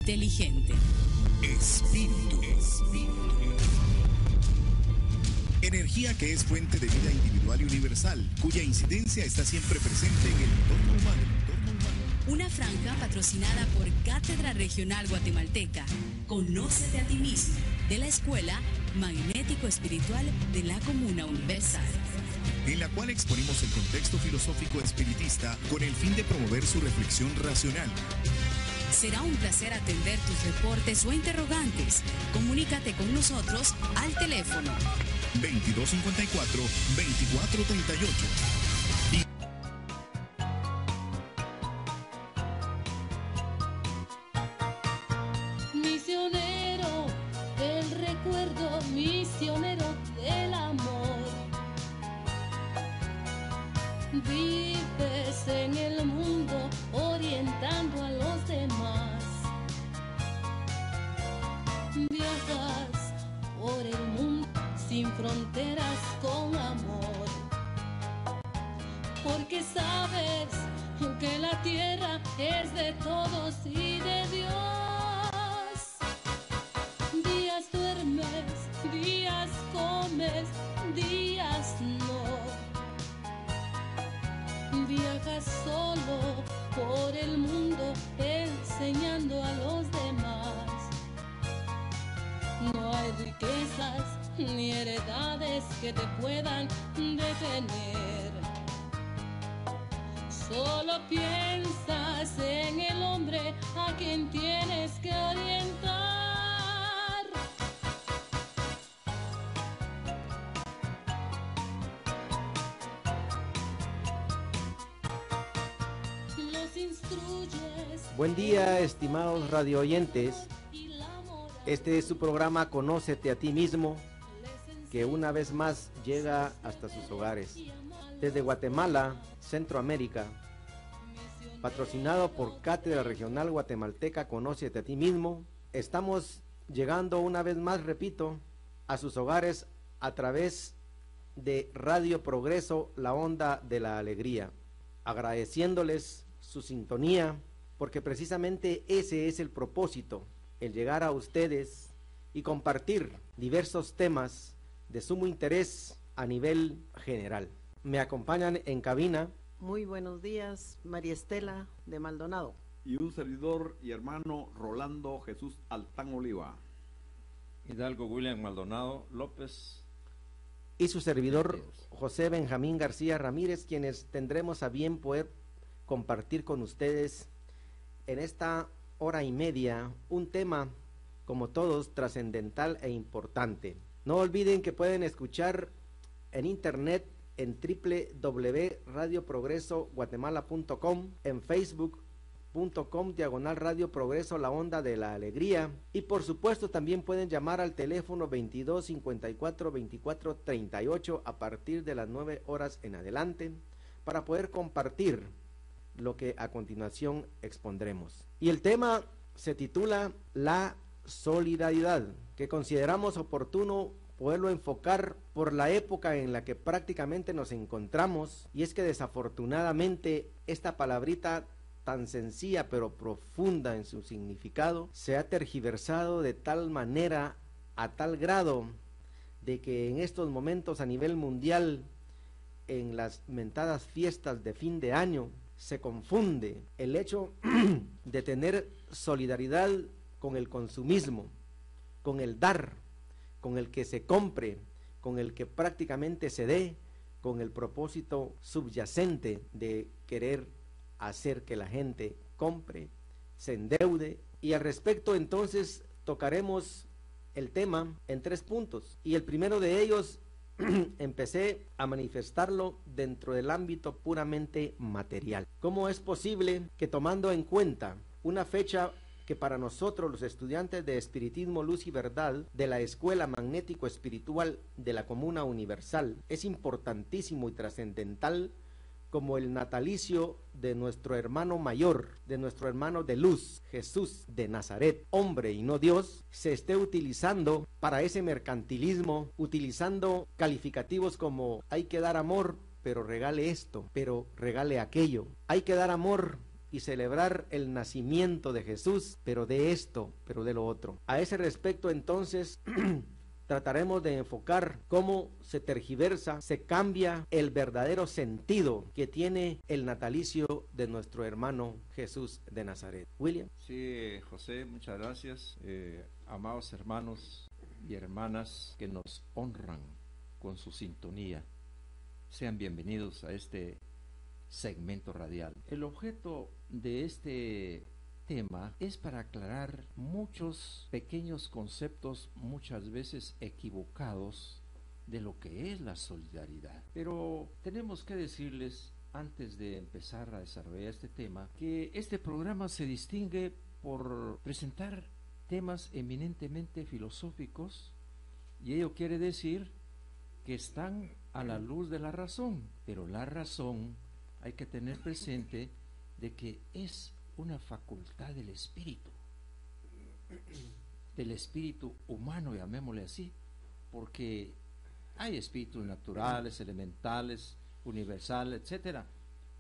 inteligente. Espíritu. Energía que es fuente de vida individual y universal, cuya incidencia está siempre presente en el entorno humano. Una franja patrocinada por Cátedra Regional Guatemalteca, Conócete a ti mismo, de la Escuela Magnético Espiritual de la Comuna Universal, En la cual exponemos el contexto filosófico espiritista con el fin de promover su reflexión racional. Será un placer atender tus reportes o interrogantes. Comunícate con nosotros al teléfono 2254-2438. Misionero del recuerdo, misionero del amor. Vives en el mundo orientando a los demás. Viajas por el mundo sin fronteras con amor. Porque sabes que la tierra es de todos y de Dios. Días duermes, días comes, días no. Viajas solo por el mundo enseñando a los demás. No hay riquezas ni heredades que te puedan detener. Solo piensas en el hombre a quien tienes que orientar. Los instruyes. Buen día, estimados radio oyentes. Este es su programa Conócete a ti mismo, que una vez más llega hasta sus hogares. Desde Guatemala, Centroamérica, patrocinado por Cátedra Regional Guatemalteca Conócete a ti mismo, estamos llegando una vez más, repito, a sus hogares a través de Radio Progreso, la onda de la alegría, agradeciéndoles su sintonía, porque precisamente ese es el propósito, el llegar a ustedes y compartir diversos temas de sumo interés a nivel general. Me acompañan en cabina. Muy buenos días, María Estela de Maldonado. Y un servidor y hermano Rolando Jesús Altán Oliva. Hidalgo William Maldonado López. Y su servidor José Benjamín García Ramírez, quienes tendremos a bien poder compartir con ustedes en esta hora y media un tema, como todos, trascendental e importante. No olviden que pueden escuchar en internet en www.radioprogresoguatemala.com, en facebook.com/Radio Progreso, la onda de la alegría, y por supuesto también pueden llamar al teléfono 2254-2438 a partir de las 9 horas en adelante para poder compartir lo que a continuación expondremos. Y el tema se titula La solidaridad, que consideramos oportuno poderlo enfocar por la época en la que prácticamente nos encontramos, y es que desafortunadamente esta palabrita tan sencilla pero profunda en su significado se ha tergiversado de tal manera, a tal grado, de que en estos momentos a nivel mundial, en las mentadas fiestas de fin de año, se confunde el hecho de tener solidaridad con el consumismo, con el dar, con el que se compre, con el que prácticamente se dé, con el propósito subyacente de querer hacer que la gente compre, se endeude. Y al respecto entonces tocaremos el tema en 3 puntos, y el primero de ellos empecé a manifestarlo dentro del ámbito puramente material. ¿Cómo es posible que, tomando en cuenta una fecha que para nosotros los estudiantes de Espiritismo, Luz y Verdad de la Escuela Magnético Espiritual de la Comuna Universal es importantísimo y trascendental, como el natalicio de nuestro hermano mayor, de nuestro hermano de luz, Jesús de Nazaret, hombre y no Dios, se esté utilizando para ese mercantilismo, utilizando calificativos como hay que dar amor, pero regale esto, pero regale aquello, hay que dar amor y celebrar el nacimiento de Jesús, pero de esto, pero de lo otro. A ese respecto, entonces, trataremos de enfocar cómo se tergiversa, se cambia el verdadero sentido que tiene el natalicio de nuestro hermano Jesús de Nazaret. William. Sí, José, muchas gracias. Amados hermanos y hermanas que nos honran con su sintonía, sean bienvenidos a este segmento radial. El objeto de este tema es para aclarar muchos pequeños conceptos, muchas veces equivocados, de lo que es la solidaridad. Pero tenemos que decirles, antes de empezar a desarrollar este tema, que este programa se distingue por presentar temas eminentemente filosóficos, y ello quiere decir que están a la luz de la razón, pero la razón hay que tener presente de que es una facultad del espíritu humano, llamémosle así, porque hay espíritus naturales, elementales, universales, etcétera,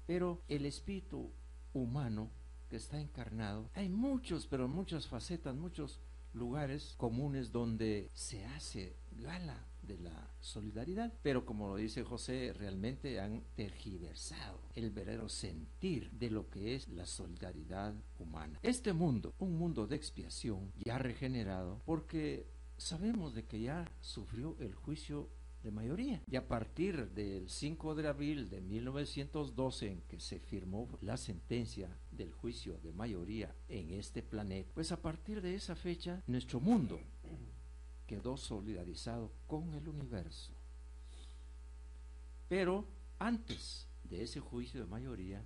pero el espíritu humano que está encarnado, hay muchos, pero muchas facetas, muchos lugares comunes donde se hace gala de la solidaridad, pero como lo dice José, realmente han tergiversado el verdadero sentir de lo que es la solidaridad humana. Este mundo, un mundo de expiación, ya regenerado, porque sabemos de que ya sufrió el juicio de mayoría, y a partir del 5 de abril de 1912, en que se firmó la sentencia del juicio de mayoría en este planeta, pues a partir de esa fecha nuestro mundo quedó solidarizado con el universo. Pero antes de ese juicio de mayoría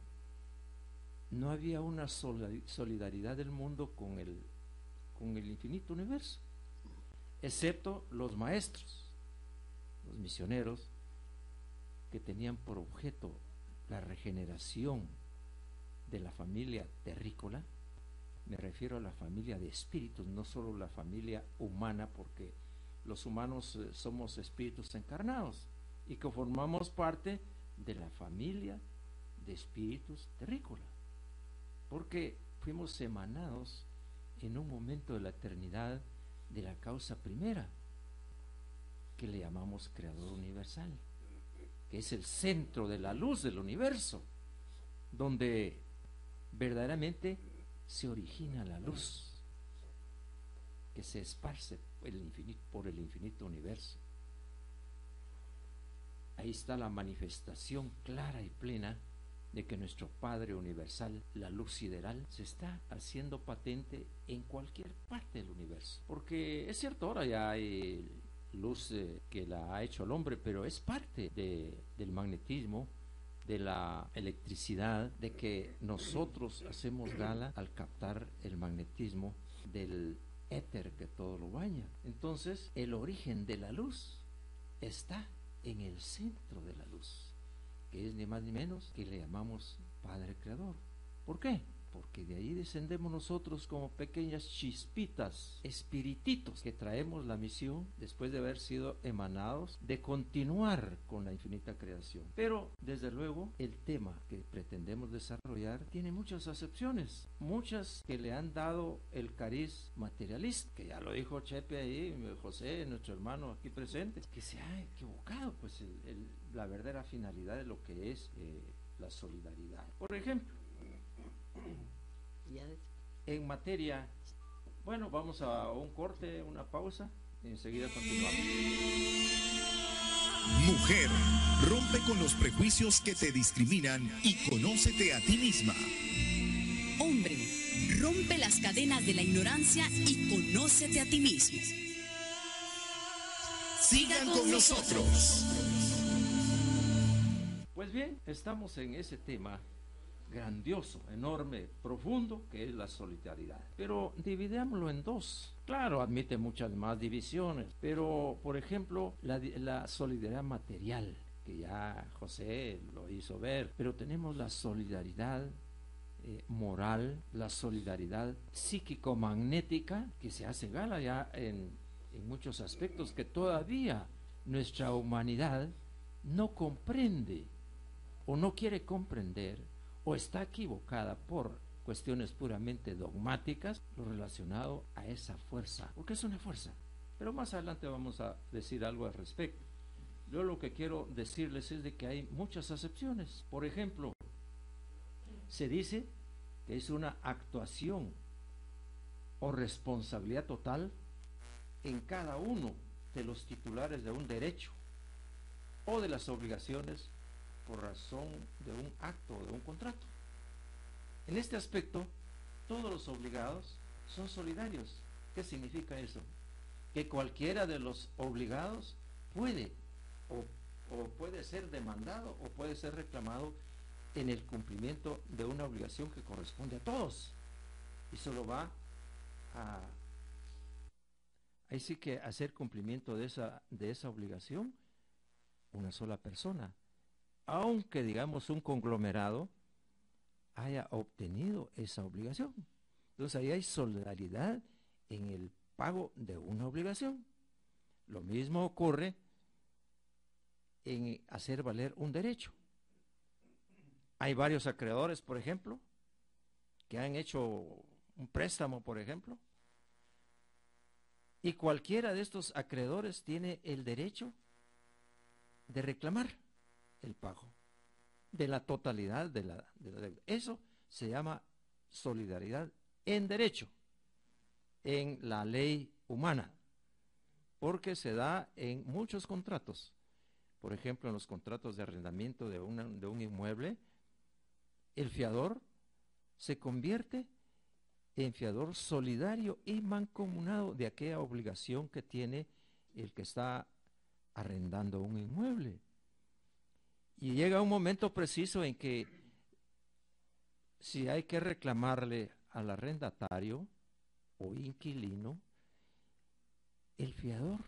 no había una solidaridad del mundo con el infinito universo, excepto los maestros, los misioneros, que tenían por objeto la regeneración de la familia terrícola. Me refiero a la familia de espíritus, no solo la familia humana, porque los humanos somos espíritus encarnados y que formamos parte de la familia de espíritus terrícola, porque fuimos emanados en un momento de la eternidad de la causa primera, que le llamamos Creador Universal, que es el centro de la luz del universo, donde verdaderamente se origina la luz que se esparce por el infinito universo. Ahí está la manifestación clara y plena de que nuestro Padre Universal, la luz sideral, se está haciendo patente en cualquier parte del universo. Porque es cierto, ahora ya hay luz que la ha hecho el hombre, pero es parte del magnetismo, de la electricidad, de que nosotros hacemos gala al captar el magnetismo del éter que todo lo baña. Entonces, el origen de la luz está en el centro de la luz, que es ni más ni menos que le llamamos Padre Creador. ¿Por qué? Porque de ahí descendemos nosotros como pequeñas chispitas, espirititos, que traemos la misión, después de haber sido emanados, de continuar con la infinita creación. Pero, desde luego, el tema que pretendemos desarrollar tiene muchas acepciones, muchas que le han dado el cariz materialista, que ya lo dijo Chepe ahí, José, nuestro hermano aquí presente, que se ha equivocado, pues, la verdadera finalidad de lo que es la solidaridad. Por ejemplo, en materia, bueno, vamos a un corte, una pausa, y enseguida continuamos. Mujer, rompe con los prejuicios que te discriminan y conócete a ti misma. Hombre, rompe las cadenas de la ignorancia y conócete a ti mismo. Sigan con nosotros. Pues bien, estamos en ese tema grandioso, enorme, profundo, que es la solidaridad. Pero dividámoslo en dos. Claro, admite muchas más divisiones, pero por ejemplo, la solidaridad material, que ya José lo hizo ver, pero tenemos la solidaridad moral, la solidaridad psíquico-magnética, que se hace gala ya en muchos aspectos que todavía nuestra humanidad no comprende o no quiere comprender, o está equivocada por cuestiones puramente dogmáticas, lo relacionado a esa fuerza, porque es una fuerza. Pero más adelante vamos a decir algo al respecto. Yo lo que quiero decirles es de que hay muchas acepciones. Por ejemplo, se dice que es una actuación o responsabilidad total en cada uno de los titulares de un derecho o de las obligaciones por razón de un acto o de un contrato. En este aspecto, todos los obligados son solidarios. ¿Qué significa eso? Que cualquiera de los obligados puede o puede ser demandado o puede ser reclamado en el cumplimiento de una obligación que corresponde a todos, y solo va a ahí sí que hacer cumplimiento de esa obligación una sola persona, aunque digamos un conglomerado haya obtenido esa obligación. Entonces ahí hay solidaridad en el pago de una obligación. Lo mismo ocurre en hacer valer un derecho. Hay varios acreedores, por ejemplo, que han hecho un préstamo, por ejemplo, y cualquiera de estos acreedores tiene el derecho de reclamar el pago de la totalidad de la deuda. Eso se llama solidaridad en derecho, en la ley humana, porque se da en muchos contratos. Por ejemplo, en los contratos de arrendamiento de un inmueble, el fiador se convierte en fiador solidario y mancomunado de aquella obligación que tiene el que está arrendando un inmueble. Y llega un momento preciso en que si hay que reclamarle al arrendatario o inquilino, el fiador,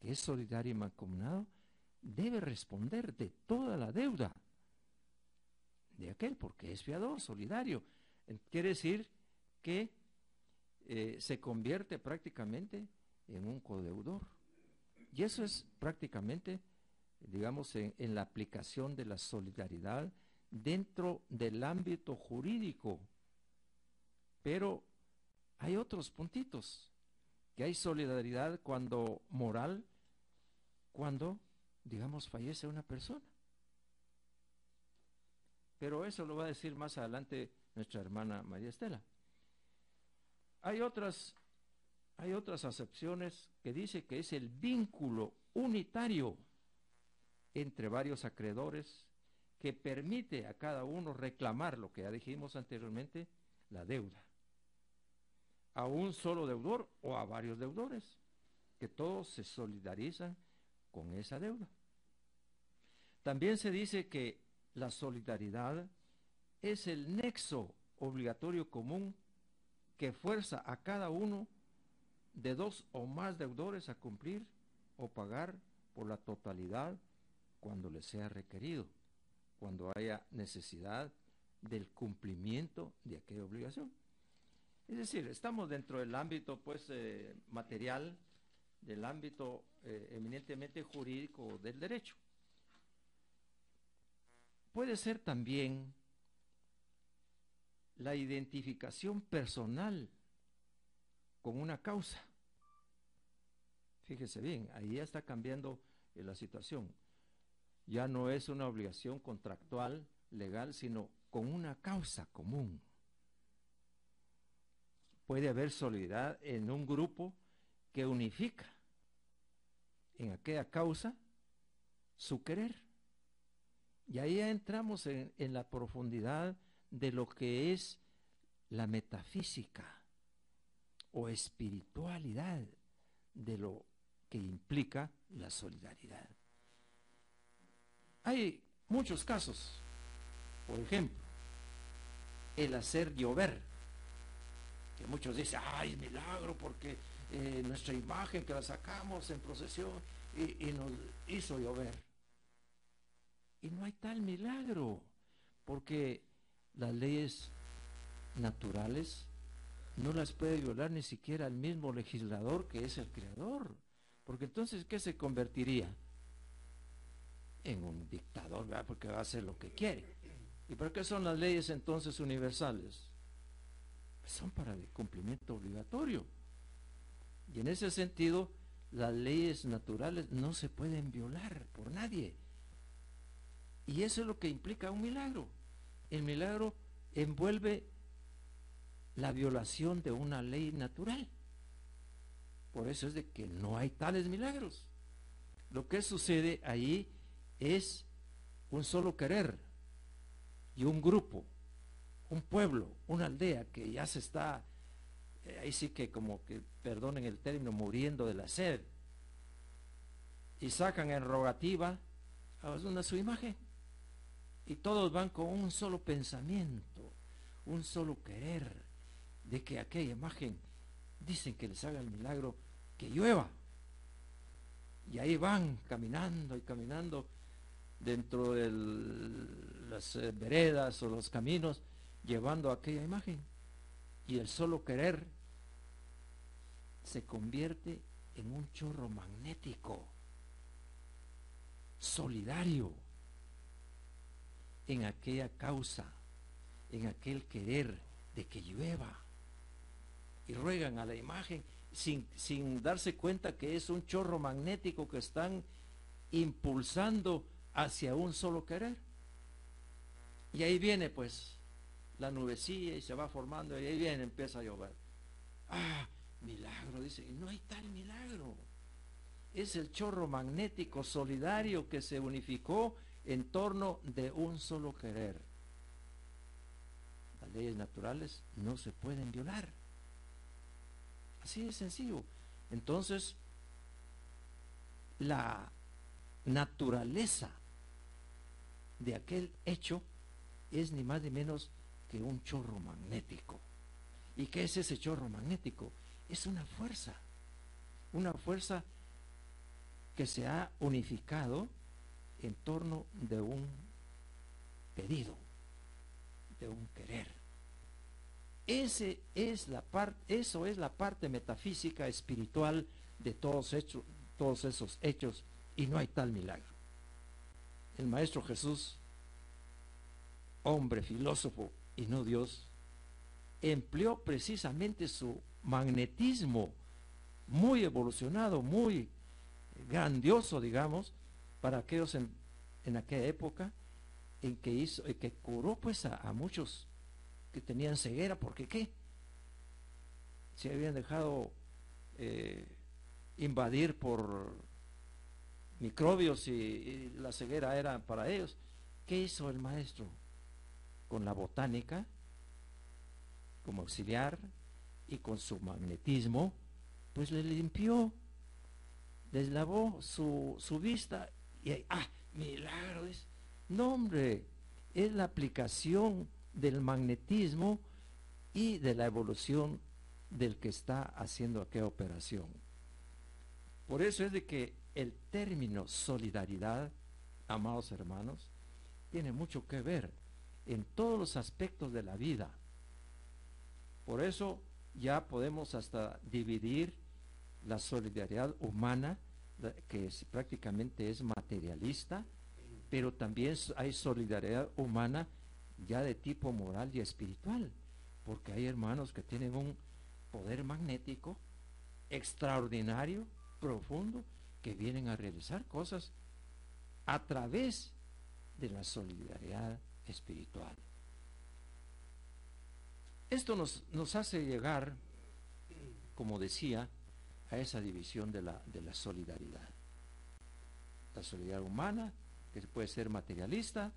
que es solidario y mancomunado, debe responder de toda la deuda de aquel, porque es fiador solidario. Quiere decir que se convierte prácticamente en un codeudor. Y eso es prácticamente, digamos, en la aplicación de la solidaridad dentro del ámbito jurídico. Pero hay otros puntitos, que hay solidaridad moral, cuando, digamos, fallece una persona. Pero eso lo va a decir más adelante nuestra hermana María Estela. Hay otras acepciones que dice que es el vínculo unitario entre varios acreedores que permite a cada uno reclamar lo que ya dijimos anteriormente, la deuda, a un solo deudor o a varios deudores, que todos se solidarizan con esa deuda. También se dice que la solidaridad es el nexo obligatorio común que fuerza a cada uno de dos o más deudores a cumplir o pagar por la totalidad cuando les sea requerido, cuando haya necesidad del cumplimiento de aquella obligación. Es decir, estamos dentro del ámbito material, del ámbito eminentemente jurídico del derecho. Puede ser también la identificación personal con una causa. Fíjese bien, ahí ya está cambiando la situación. Ya no es una obligación contractual, legal, sino con una causa común. Puede haber solidaridad en un grupo que unifica en aquella causa su querer. Y ahí ya entramos en la profundidad de lo que es la metafísica o espiritualidad de lo que implica la solidaridad. Hay muchos casos, por ejemplo, el hacer llover, que muchos dicen, ay, milagro, porque nuestra imagen que la sacamos en procesión y nos hizo llover. Y no hay tal milagro, porque las leyes naturales no las puede violar ni siquiera el mismo legislador que es el creador, porque entonces, ¿qué se convertiría? En un dictador, ¿verdad? Porque va a hacer lo que quiere. ¿Y para qué son las leyes entonces universales? Pues son para el cumplimiento obligatorio. Y en ese sentido, las leyes naturales no se pueden violar por nadie. Y eso es lo que implica un milagro. El milagro envuelve la violación de una ley natural. Por eso es de que no hay tales milagros. Lo que sucede ahí es un solo querer y un grupo, un pueblo, una aldea que ya se está, ahí sí que como que, perdonen el término, muriendo de la sed. Y sacan en rogativa a su imagen. Y todos van con un solo pensamiento, un solo querer, de que aquella imagen, dicen que les haga el milagro, que llueva. Y ahí van caminando y caminando dentro de las veredas o los caminos, llevando aquella imagen. Y el solo querer se convierte en un chorro magnético, solidario, en aquella causa, en aquel querer de que llueva. Y ruegan a la imagen sin darse cuenta que es un chorro magnético que están impulsando hacia un solo querer. Y ahí viene pues la nubecilla y se va formando, y ahí viene, empieza a llover. Ah, milagro, dice. Y no hay tal milagro. Es el chorro magnético solidario que se unificó en torno de un solo querer. Las leyes naturales no se pueden violar. Así de sencillo. Entonces, la naturaleza de aquel hecho es ni más ni menos que un chorro magnético. ¿Y qué es ese chorro magnético? Es una fuerza que se ha unificado en torno de un pedido, de un querer. Eso es la parte metafísica, espiritual de todos esos hechos, y no hay tal milagro. El Maestro Jesús, hombre, filósofo y no Dios, empleó precisamente su magnetismo muy evolucionado, muy grandioso, digamos, para aquellos en aquella época, en que curó pues a muchos que tenían ceguera, porque ¿qué? Se habían dejado invadir por microbios y la ceguera era para ellos. ¿Qué hizo el Maestro? Con la botánica como auxiliar y con su magnetismo, pues le limpió, les lavó su vista, y ahí, milagro. No, hombre, es la aplicación del magnetismo y de la evolución del que está haciendo aquella operación. Por eso es de que el término solidaridad, amados hermanos, tiene mucho que ver en todos los aspectos de la vida. Por eso ya podemos hasta dividir la solidaridad humana, que prácticamente es materialista, pero también hay solidaridad humana ya de tipo moral y espiritual, porque hay hermanos que tienen un poder magnético extraordinario, profundo, que vienen a realizar cosas a través de la solidaridad espiritual. Esto nos hace llegar, como decía, a esa división de la solidaridad. La solidaridad humana, que puede ser materialista,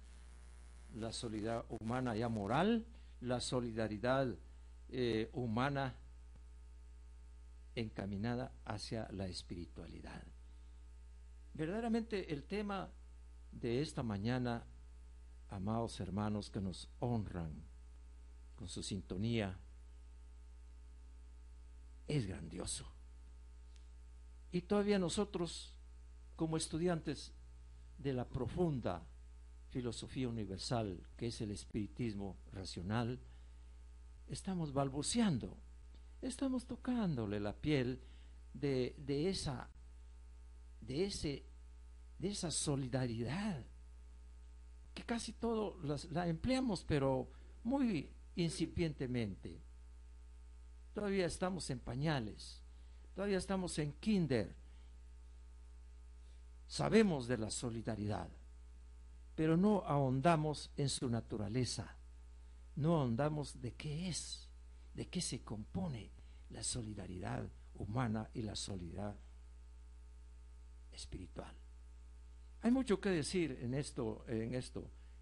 la solidaridad humana ya moral, la solidaridad humana encaminada hacia la espiritualidad. Verdaderamente el tema de esta mañana, amados hermanos que nos honran con su sintonía, es grandioso. Y todavía nosotros, como estudiantes de la profunda filosofía universal que es el espiritismo racional, estamos balbuceando, estamos tocándole la piel de esa solidaridad que casi todo la empleamos, pero muy incipientemente. Todavía estamos en pañales, todavía estamos en kinder. Sabemos de la solidaridad, pero no ahondamos en su naturaleza, no ahondamos de qué es, de qué se compone la solidaridad humana y la solidaridad espiritual. Hay mucho que decir en esto,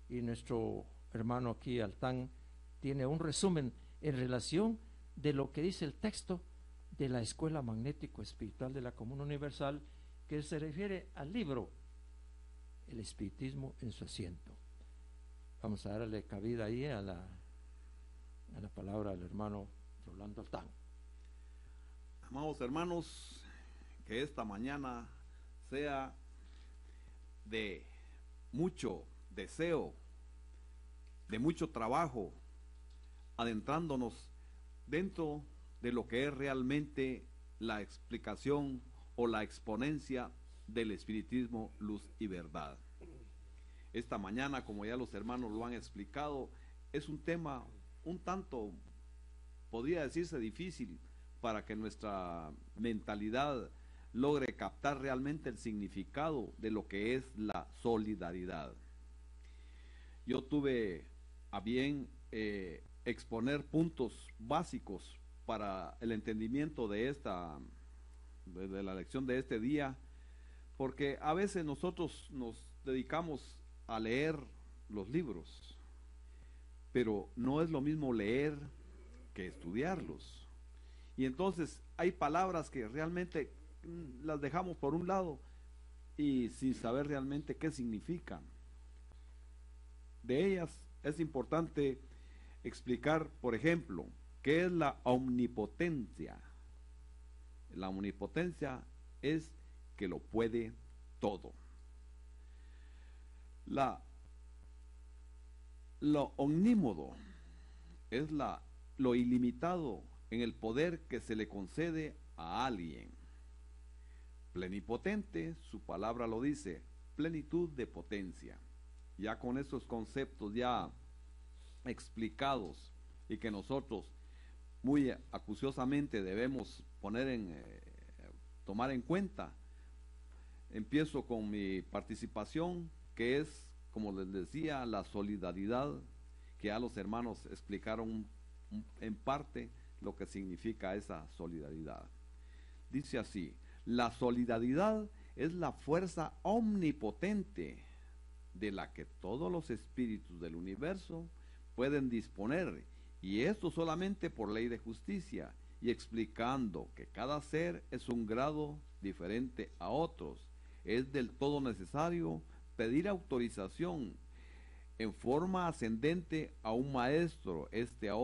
y nuestro hermano aquí, Altán, tiene un resumen en relación de lo que dice el texto de la Escuela Magnético Espiritual de la Comuna Universal, que se refiere al libro El Espiritismo en su asiento. Vamos a darle cabida ahí a la palabra del hermano Rolando Altán. Amados hermanos, que esta mañana sea de mucho deseo, de mucho trabajo, adentrándonos dentro de lo que es realmente la explicación o la exponencia del espiritismo, luz y verdad. Esta mañana, como ya los hermanos lo han explicado, es un tema un tanto, podría decirse, difícil para que nuestra mentalidad logre captar realmente el significado de lo que es la solidaridad. Yo tuve a bien exponer puntos básicos para el entendimiento de la lección de este día, porque a veces nosotros nos dedicamos a leer los libros, pero no es lo mismo leer que estudiarlos. Y entonces hay palabras que realmente las dejamos por un lado y sin saber realmente qué significan. De ellas es importante explicar, por ejemplo, qué es la omnipotencia. La omnipotencia es que lo puede todo. Lo omnímodo es lo ilimitado en el poder que se le concede a alguien. Plenipotente, su palabra lo dice, plenitud de potencia. Ya con esos conceptos ya explicados y que nosotros muy acuciosamente debemos tomar en cuenta, empiezo con mi participación, que es, como les decía, la solidaridad, que ya los hermanos explicaron en parte lo que significa esa solidaridad. Dice así: la solidaridad es la fuerza omnipotente de la que todos los espíritus del universo pueden disponer, y esto solamente por ley de justicia, y explicando que cada ser es un grado diferente a otros. Es del todo necesario pedir autorización en forma ascendente a un maestro, a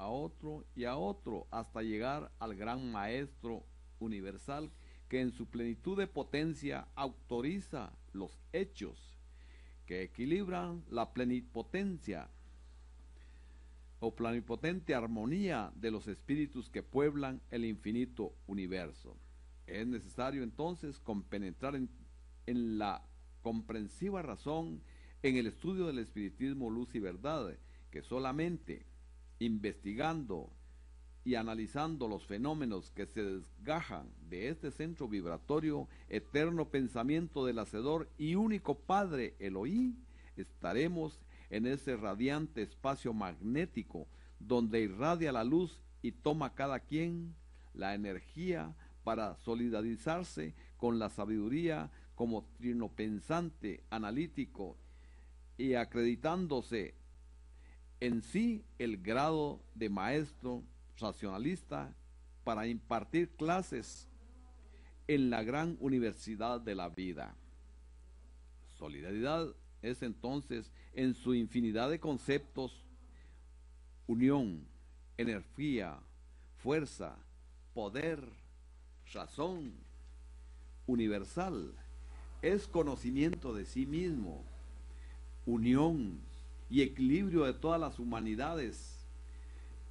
otro y a otro, hasta llegar al gran maestro universal, que en su plenitud de potencia autoriza los hechos que equilibran la plenipotencia o pluripotente armonía de los espíritus que pueblan el infinito universo. Es necesario entonces compenetrar en la comprensiva razón, en el estudio del espiritismo, luz y verdad, que solamente investigando y analizando los fenómenos que se desgajan de este centro vibratorio, eterno pensamiento del Hacedor y único Padre Elohim, estaremos en ese radiante espacio magnético donde irradia la luz y toma cada quien la energía para solidarizarse con la sabiduría como trinopensante analítico y acreditándose en sí el grado de maestro racionalista para impartir clases en la gran universidad de la vida. Solidaridad es entonces, en su infinidad de conceptos, unión, energía, fuerza, poder, razón, universal. Es conocimiento de sí mismo, unión y equilibrio de todas las humanidades,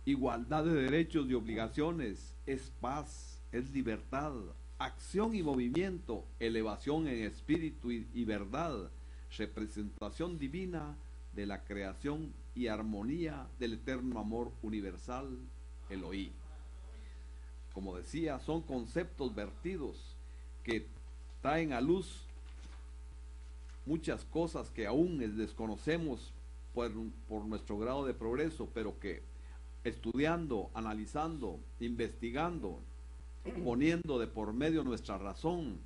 igualdad de derechos y obligaciones, es paz, es libertad, acción y movimiento, elevación en espíritu y verdad, representación divina de la creación y armonía del eterno amor universal, Elohí. Como decía, son conceptos vertidos que traen a luz muchas cosas que aún desconocemos por nuestro grado de progreso, pero que estudiando, analizando, investigando, poniendo de por medio nuestra razón,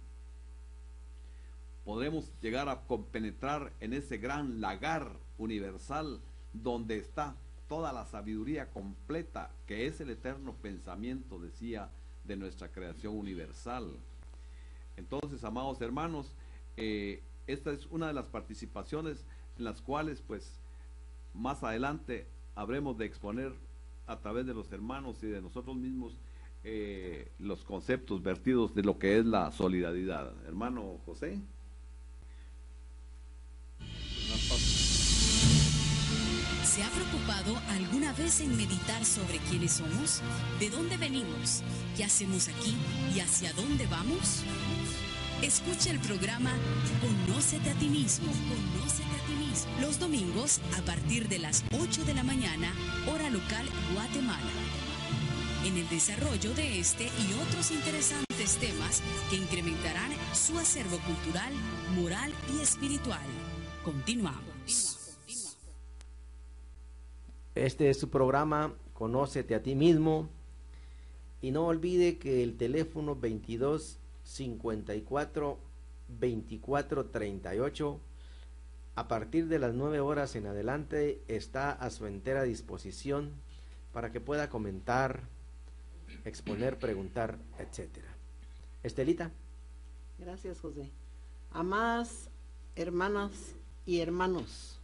podremos llegar a compenetrar en ese gran lagar universal donde está toda la sabiduría completa, que es el eterno pensamiento, decía, de nuestra creación universal. Entonces, amados hermanos, esta es una de las participaciones en las cuales, pues, más adelante habremos de exponer a través de los hermanos y de nosotros mismos los conceptos vertidos de lo que es la solidaridad. Hermano José. ¿Se ha preocupado alguna vez en meditar sobre quiénes somos? ¿De dónde venimos? ¿Qué hacemos aquí? ¿Y hacia dónde vamos? Escucha el programa Conócete a ti mismo. Conócete a ti mismo. Los domingos a partir de las 8 de la mañana, hora local Guatemala. En el desarrollo de este y otros interesantes temas que incrementarán su acervo cultural, moral y espiritual. Continuamos. Este es su programa, Conócete a ti mismo. Y no olvide que el teléfono 22 54 24 38 a partir de las 9 horas en adelante está a su entera disposición para que pueda comentar, exponer, preguntar, etcétera. Estelita. Gracias, José. Amadas hermanas y hermanos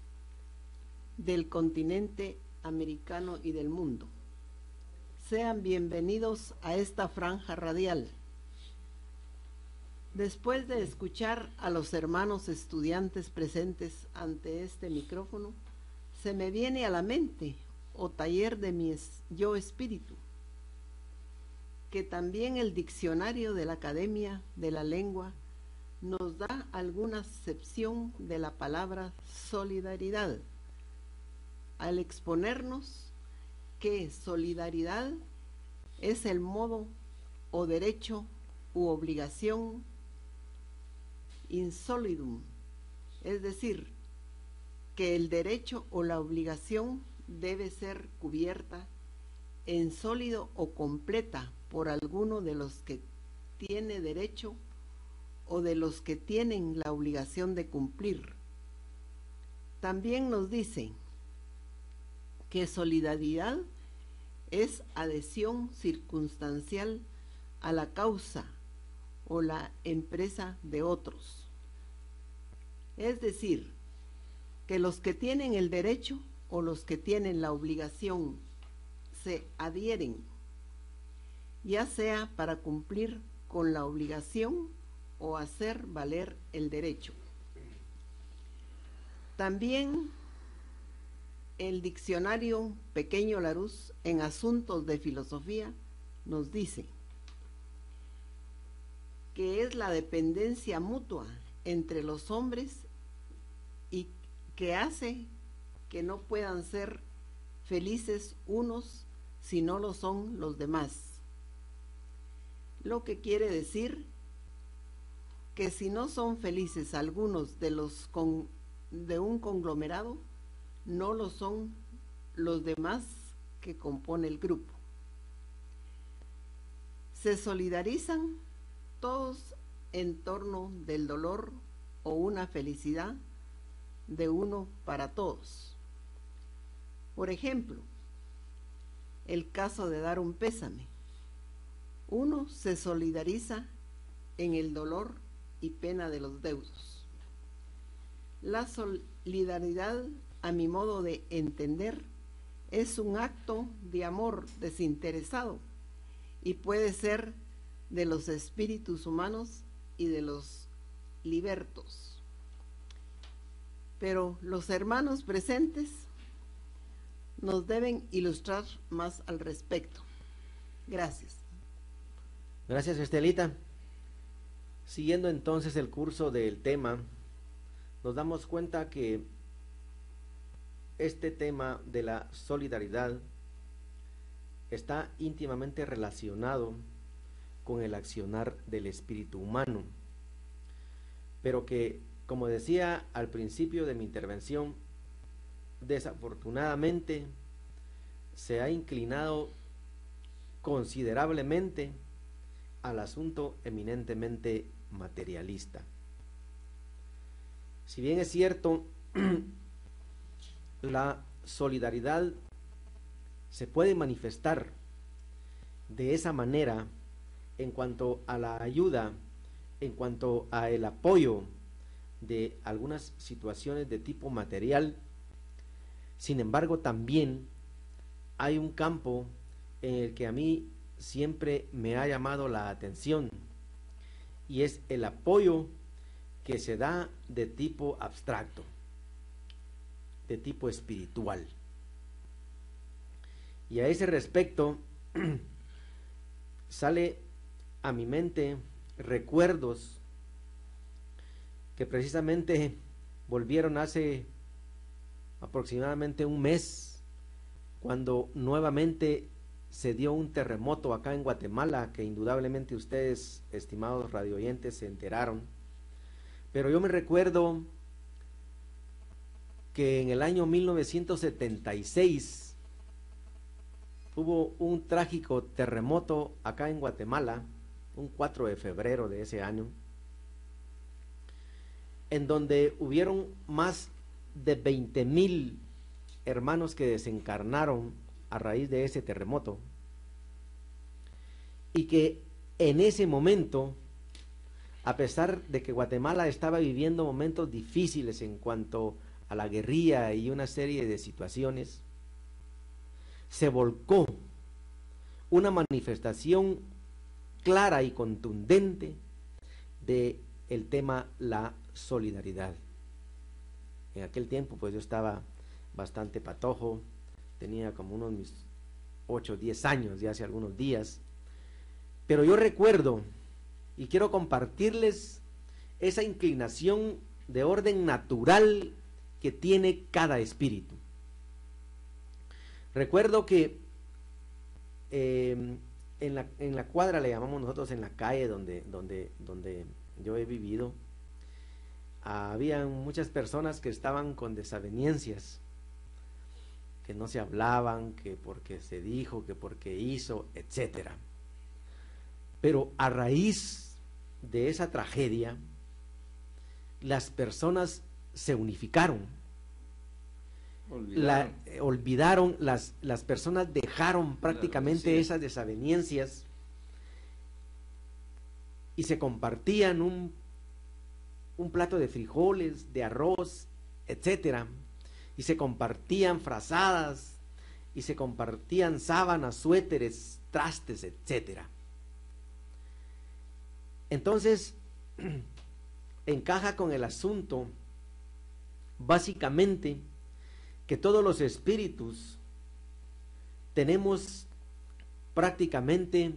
del continente americano y del mundo, sean bienvenidos a esta franja radial. Después de escuchar a los hermanos estudiantes presentes ante este micrófono, se me viene a la mente, o taller de mi yo espíritu, que también el diccionario de la Academia de la Lengua nos da alguna acepción de la palabra solidaridad, al exponernos que solidaridad es el modo o derecho u obligación insolidum, es decir, que el derecho o la obligación debe ser cubierta en sólido o completa por alguno de los que tiene derecho o de los que tienen la obligación de cumplir. También nos dice que solidaridad es adhesión circunstancial a la causa o la empresa de otros. Es decir, que los que tienen el derecho o los que tienen la obligación se adhieren, ya sea para cumplir con la obligación o hacer valer el derecho. También el diccionario Pequeño Larousse en asuntos de filosofía nos dice que es la dependencia mutua entre los hombres y que hace que no puedan ser felices unos si no lo son los demás. Lo que quiere decir que si no son felices algunos de un conglomerado, no lo son los demás que compone el grupo. Se solidarizan todos en torno del dolor o una felicidad de uno para todos. Por ejemplo, el caso de dar un pésame. Uno se solidariza en el dolor y pena de los deudos. La solidaridad, a mi modo de entender, es un acto de amor desinteresado y puede ser de los espíritus humanos y de los libertos. Pero los hermanos presentes nos deben ilustrar más al respecto. Gracias. Gracias, Estelita. Siguiendo entonces el curso del tema, nos damos cuenta que este tema de la solidaridad está íntimamente relacionado con el accionar del espíritu humano, pero que, como decía al principio de mi intervención, desafortunadamente se ha inclinado considerablemente al asunto eminentemente materialista. Si bien es cierto, la solidaridad se puede manifestar de esa manera en cuanto a la ayuda, en cuanto a el apoyo de algunas situaciones de tipo material. Sin embargo, también hay un campo en el que a mí siempre me ha llamado la atención, y es el apoyo que se da de tipo abstracto, de tipo espiritual. Y a ese respecto sale a mi mente recuerdos que precisamente volvieron hace aproximadamente un mes, cuando nuevamente se dio un terremoto acá en Guatemala, que indudablemente ustedes, estimados radioyentes, se enteraron. Pero yo me recuerdo que en el año 1976 hubo un trágico terremoto acá en Guatemala, un 4 de febrero de ese año, en donde hubieron más de 20,000 hermanos que desencarnaron a raíz de ese terremoto, y que en ese momento, a pesar de que Guatemala estaba viviendo momentos difíciles en cuanto a la guerrilla y una serie de situaciones, se volcó una manifestación clara y contundente de el tema la solidaridad. En aquel tiempo pues yo estaba bastante patojo, tenía como unos mis 8 o 10 años, ya hace algunos días, pero yo recuerdo y quiero compartirles esa inclinación de orden natural que tiene cada espíritu. Recuerdo que en la cuadra, le llamamos nosotros, en la calle donde yo he vivido, había muchas personas que estaban con desavenencias, que no se hablaban, que porque se dijo, que porque hizo, etcétera. Pero a raíz de esa tragedia, las personas se unificaron. Olvidaron, las personas dejaron prácticamente esas desavenencias y se compartían un plato de frijoles, de arroz, etcétera, y se compartían frazadas, y se compartían sábanas, suéteres, trastes, etcétera. Entonces encaja con el asunto básicamente que todos los espíritus tenemos prácticamente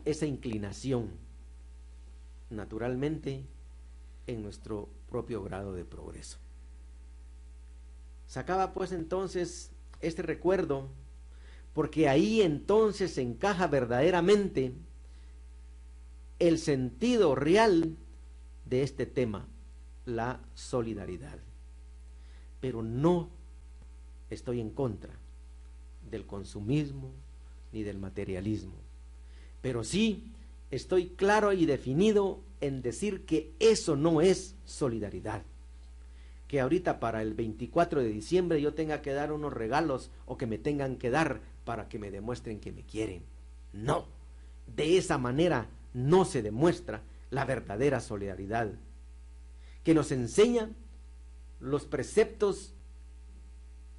esa inclinación, naturalmente, en nuestro propio grado de progreso. Sacaba pues entonces este recuerdo, porque ahí entonces se encaja verdaderamente el sentido real de este tema, la solidaridad. Pero no estoy en contra del consumismo ni del materialismo, pero sí estoy claro y definido en decir que eso no es solidaridad. Que ahorita para el 24 de diciembre yo tenga que dar unos regalos o que me tengan que dar para que me demuestren que me quieren. No, de esa manera no se demuestra la verdadera solidaridad, que nos enseña los preceptos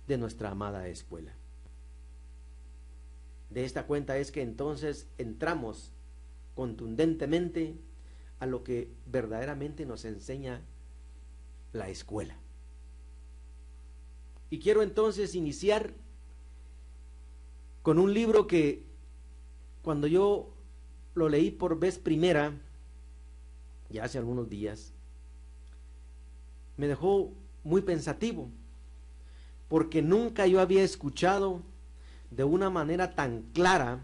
de nuestra amada escuela. De esta cuenta es que entonces entramos contundentemente a lo que verdaderamente nos enseña la escuela. Y quiero entonces iniciar con un libro que cuando yo lo leí por vez primera, ya hace algunos días, me dejó muy pensativo, porque nunca yo había escuchado de una manera tan clara,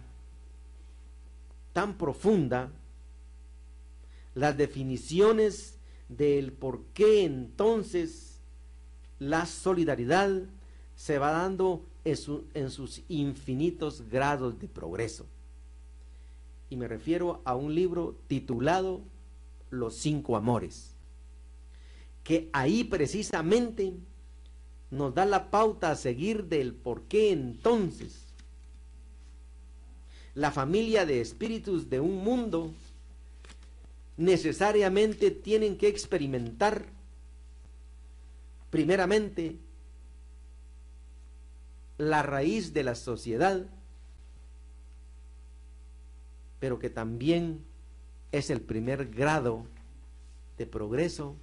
tan profunda, las definiciones del por qué entonces la solidaridad se va dando en sus infinitos grados de progreso. Y me refiero a un libro titulado Los 5 Amores, que ahí precisamente nos da la pauta a seguir del por qué entonces la familia de espíritus de un mundo necesariamente tienen que experimentar primeramente la raíz de la sociedad, pero que también es el primer grado de progreso,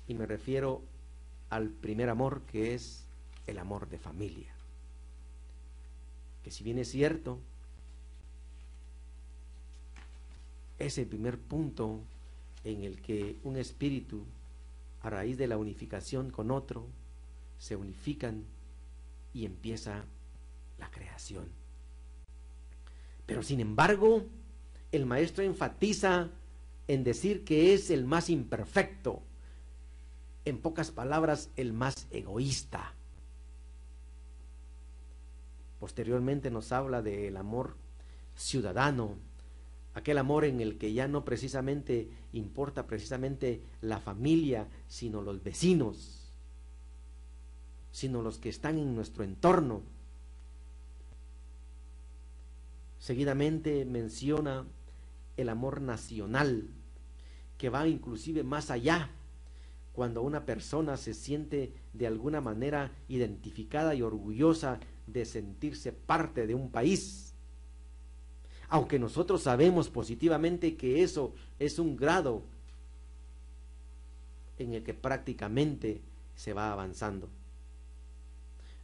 y me refiero al primer amor, que es el amor de familia, que si bien es cierto, es el primer punto en el que un espíritu, a raíz de la unificación con otro, se unifican y empieza la creación. Pero sin embargo, el maestro enfatiza en decir que es el más imperfecto, en pocas palabras, el más egoísta. Posteriormente nos habla del amor ciudadano, aquel amor en el que ya no precisamente importa precisamente la familia, sino los vecinos, sino los que están en nuestro entorno. Seguidamente menciona el amor nacional, que va inclusive más allá, cuando una persona se siente de alguna manera identificada y orgullosa de sentirse parte de un país. Aunque nosotros sabemos positivamente que eso es un grado en el que prácticamente se va avanzando.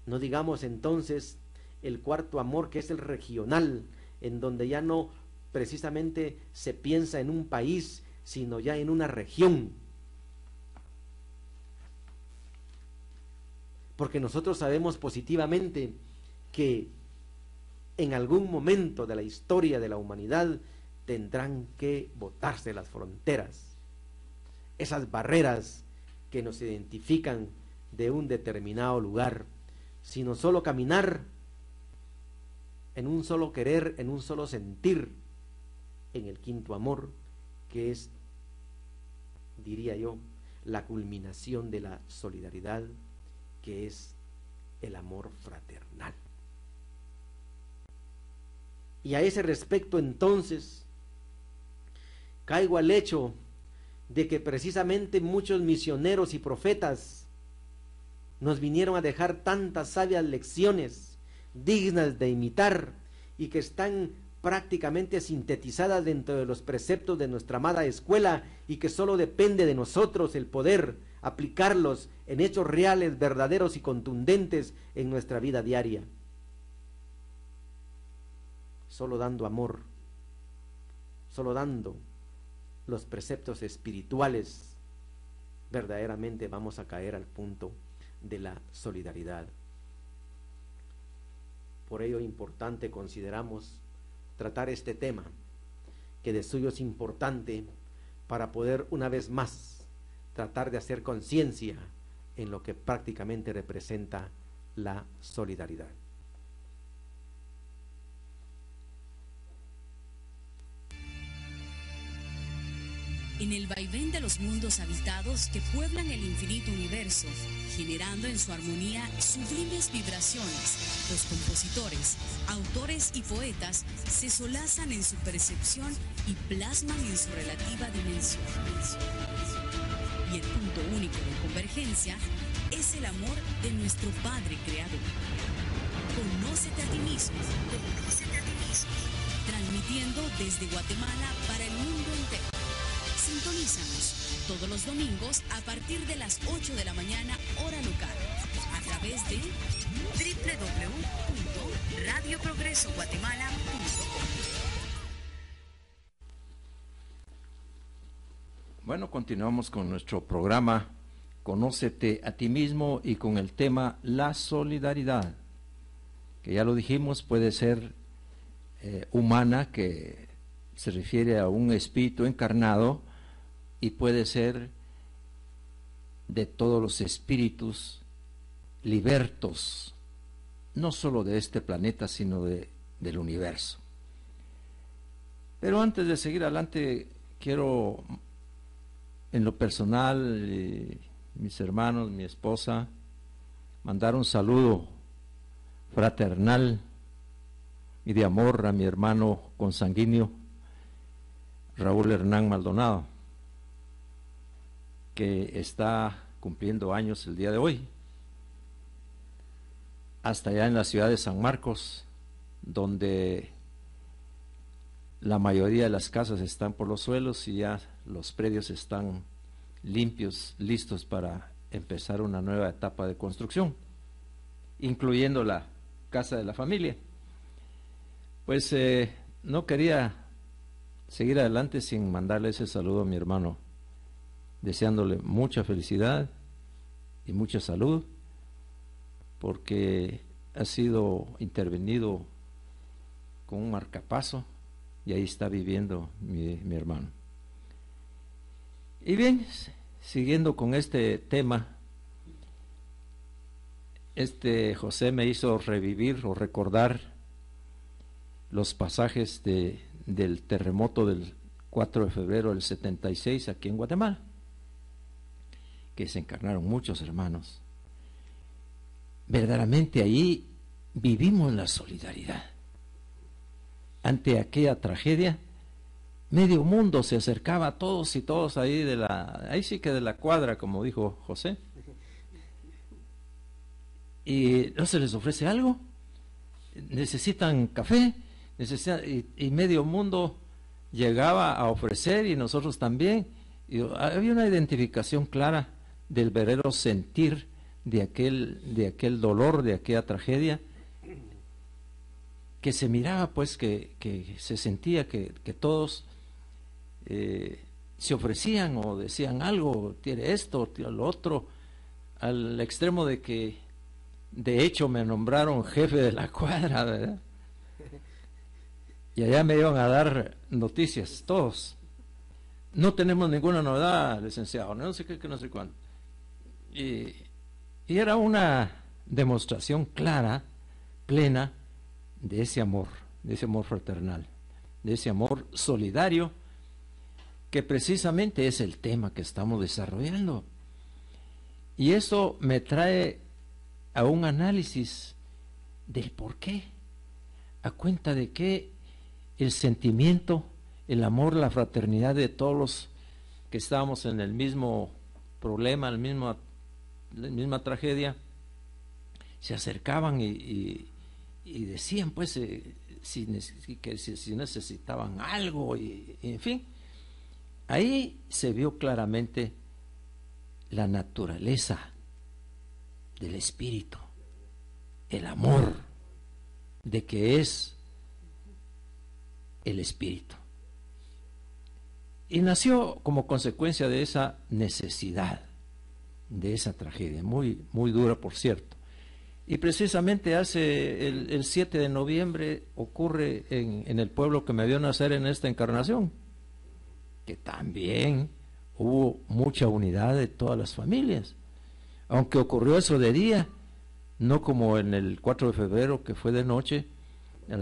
No digamos entonces el cuarto amor, que es el regional, en donde ya no precisamente se piensa en un país, sino ya en una región. Porque nosotros sabemos positivamente que en algún momento de la historia de la humanidad tendrán que botarse las fronteras, esas barreras que nos identifican de un determinado lugar, sino solo caminar en un solo querer, en un solo sentir, en el quinto amor, que es, diría yo, la culminación de la solidaridad, que es el amor fraternal. Y a ese respecto entonces caigo al hecho de que precisamente muchos misioneros y profetas nos vinieron a dejar tantas sabias lecciones dignas de imitar y que están prácticamente sintetizadas dentro de los preceptos de nuestra amada escuela, y que solo depende de nosotros el poder aplicarlos en hechos reales, verdaderos y contundentes en nuestra vida diaria. Solo dando amor, solo dando los preceptos espirituales, verdaderamente vamos a caer al punto de la solidaridad. Por ello importante consideramos tratar este tema, que de suyo es importante para poder una vez más tratar de hacer conciencia en lo que prácticamente representa la solidaridad. En el vaivén de los mundos habitados que pueblan el infinito universo, generando en su armonía sublimes vibraciones, los compositores, autores y poetas se solazan en su percepción y plasman en su relativa dimensión. Y el punto único de convergencia es el amor de nuestro Padre Creador. Conócete a ti mismo, transmitiendo desde Guatemala para el mundo entero. Sintonízanos todos los domingos a partir de las 8 de la mañana, hora local, a través de www.radioprogresoguatemala.com. Bueno, continuamos con nuestro programa Conócete a ti mismo, y con el tema la solidaridad, que ya lo dijimos, puede ser humana, que se refiere a un espíritu encarnado, y puede ser de todos los espíritus libertos, no solo de este planeta, sino del universo. Pero antes de seguir adelante, quiero, en lo personal, mis hermanos, mi esposa, mandar un saludo fraternal y de amor a mi hermano consanguíneo Raúl Hernán Maldonado, que está cumpliendo años el día de hoy, hasta allá en la ciudad de San Marcos, donde la mayoría de las casas están por los suelos y ya los predios están limpios, listos para empezar una nueva etapa de construcción, incluyendo la casa de la familia. Pues no quería seguir adelante sin mandarle ese saludo a mi hermano, deseándole mucha felicidad y mucha salud, porque ha sido intervenido con un marcapaso y ahí está viviendo mi hermano. Y bien, siguiendo con este tema, José me hizo revivir o recordar los pasajes del terremoto del 4 de febrero del 76 aquí en Guatemala, que se encarnaron muchos hermanos. Verdaderamente ahí vivimos la solidaridad. Ante aquella tragedia, medio mundo se acercaba a todos y todos ahí ahí sí que de la cuadra, como dijo José. Y no se les ofrece algo, necesitan café, y medio mundo llegaba a ofrecer, y nosotros también. Y había una identificación clara del verdadero sentir de aquel dolor, de aquella tragedia, que se miraba, pues, que se sentía que todos se ofrecían o decían algo, tiene esto, tiene lo otro, al extremo de que de hecho me nombraron jefe de la cuadra, ¿verdad? Y allá me iban a dar noticias todos. No tenemos ninguna novedad, licenciado, no sé qué, que no sé cuándo. Y era una demostración clara, plena, de ese amor fraternal, de ese amor solidario, que precisamente es el tema que estamos desarrollando. Y eso me trae a un análisis del por qué, a cuenta de que el sentimiento, el amor, la fraternidad de todos los que estábamos en el mismo problema, la misma tragedia, se acercaban y decían, pues, si necesitaban algo, y en fin, ahí se vio claramente la naturaleza del espíritu, el amor de que es el espíritu. Y nació como consecuencia de esa necesidad, de esa tragedia, muy, muy dura, por cierto. Y precisamente hace el 7 de noviembre ocurre en el pueblo que me vio nacer en esta encarnación, que también hubo mucha unidad de todas las familias, aunque ocurrió eso de día, no como en el 4 de febrero, que fue de noche, a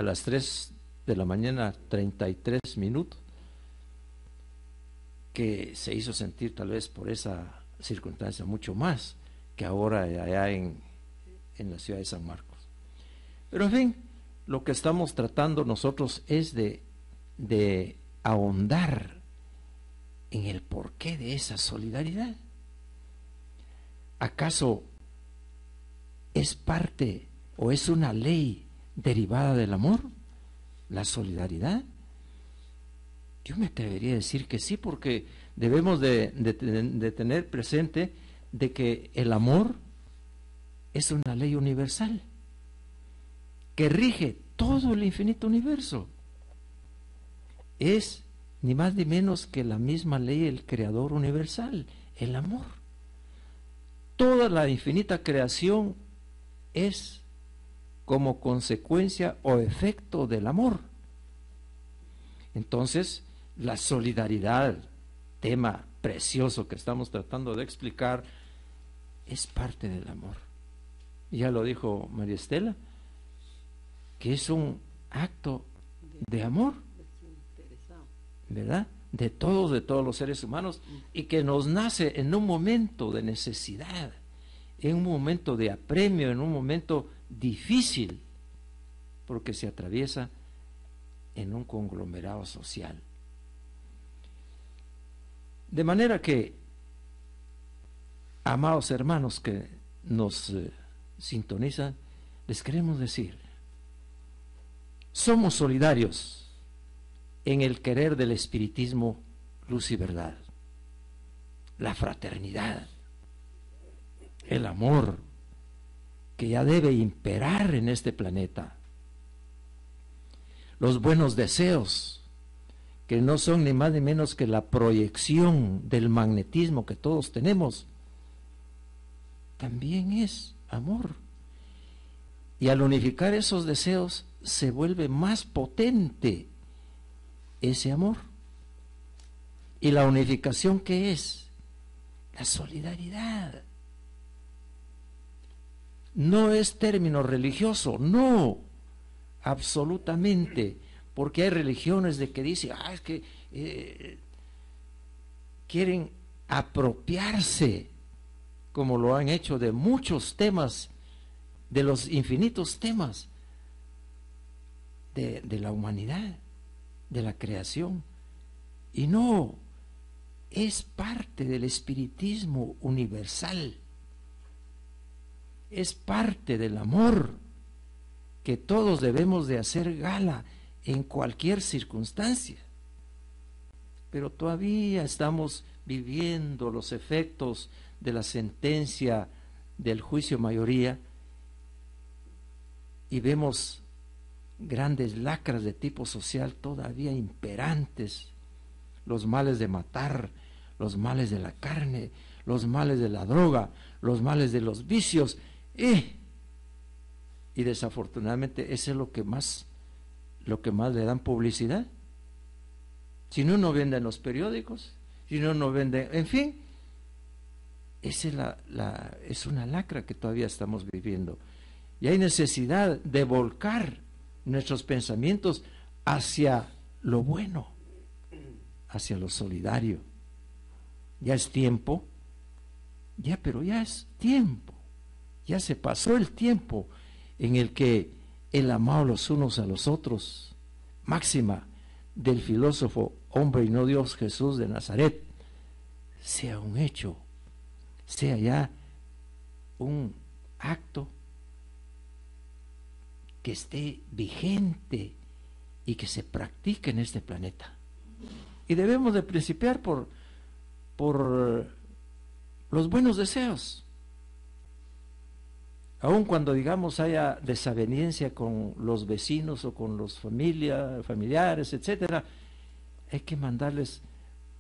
las 3 de la mañana, 33 minutos, que se hizo sentir tal vez por esa circunstancia mucho más que ahora allá en la ciudad de San Marcos. Pero en fin, lo que estamos tratando nosotros es de ahondar en el porqué de esa solidaridad. ¿Acaso es parte o es una ley derivada del amor, la solidaridad? Yo me atrevería a decir que sí, porque debemos de tener presente de que el amor es una ley universal que rige todo el infinito universo. Es ni más ni menos que la misma ley del Creador universal, el amor. toda la infinita creación es como consecuencia o efecto del amor. Entonces, la solidaridad, tema precioso que estamos tratando de explicar, es parte del amor. Ya lo dijo María Estela, que es un acto de amor, ¿verdad? De todos los seres humanos, y que nos nace en un momento de necesidad, en un momento de apremio, en un momento difícil, porque se atraviesa en un conglomerado social. De manera que, amados hermanos que nos sintonizan, les queremos decir, somos solidarios en el querer del espiritismo luz y verdad, la fraternidad, el amor que ya debe imperar en este planeta, los buenos deseos que no son ni más ni menos que la proyección del magnetismo que todos tenemos, también es amor. Y al unificar esos deseos se vuelve más potente ese amor. ¿Y la unificación qué es? La solidaridad. No es término religioso, no, absolutamente, porque hay religiones de que dicen, es que quieren apropiarse, como lo han hecho, de muchos temas, de los infinitos temas de la humanidad, de la creación. Y no, es parte del espiritismo universal, es parte del amor que todos debemos de hacer gala en cualquier circunstancia. Pero todavía estamos viviendo los efectos de la sentencia del juicio mayoría y vemos grandes lacras de tipo social todavía imperantes, los males de matar, los males de la carne, los males de la droga, los males de los vicios, y desafortunadamente ese es lo que más le dan publicidad. Si no venden los periódicos, si no venden, en fin, esa es una lacra que todavía estamos viviendo. Y hay necesidad de volcar nuestros pensamientos hacia lo bueno, hacia lo solidario. Ya es tiempo, pero ya es tiempo, ya se pasó el tiempo en el que el amado los unos a los otros, máxima del filósofo hombre y no Dios Jesús de Nazaret, sea un hecho, sea ya un acto que esté vigente y que se practique en este planeta. Y debemos de principiar por los buenos deseos. Aun cuando, digamos, haya desaveniencia con los vecinos o con los familiares, etcétera, hay que mandarles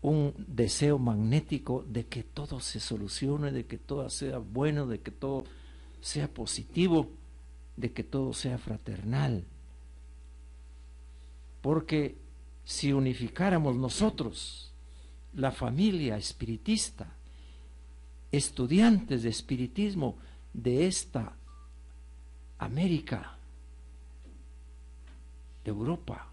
un deseo magnético de que todo se solucione, de que todo sea bueno, de que todo sea positivo, de que todo sea fraternal. Porque si unificáramos nosotros, la familia espiritista, estudiantes de espiritismo de esta América, de Europa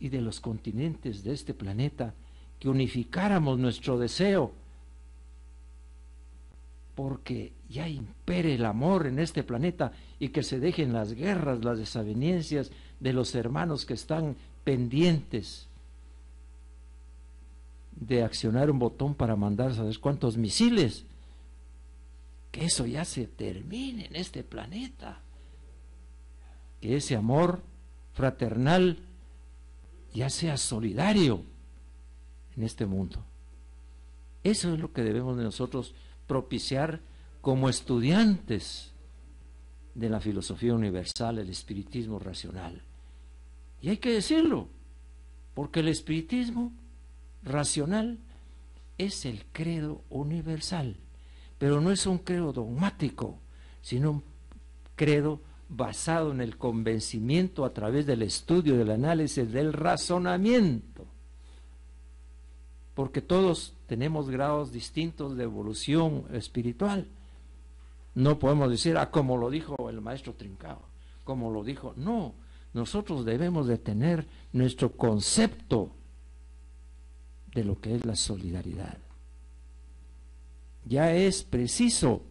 y de los continentes de este planeta, que unificáramos nuestro deseo porque ya impere el amor en este planeta y que se dejen las guerras, las desavenencias de los hermanos que están pendientes de accionar un botón para mandar ¿sabes cuántos misiles? Que eso ya se termine en este planeta, que ese amor fraternal ya sea solidario en este mundo. Eso es lo que debemos de nosotros propiciar como estudiantes de la filosofía universal, el espiritismo racional. Y hay que decirlo, porque el espiritismo racional es el credo universal, pero no es un credo dogmático, sino un credo basado en el convencimiento a través del estudio, del análisis, del razonamiento. Porque todos tenemos grados distintos de evolución espiritual. No podemos decir, como lo dijo el maestro Trincao, como lo dijo. No, nosotros debemos de tener nuestro concepto de lo que es la solidaridad. Ya es preciso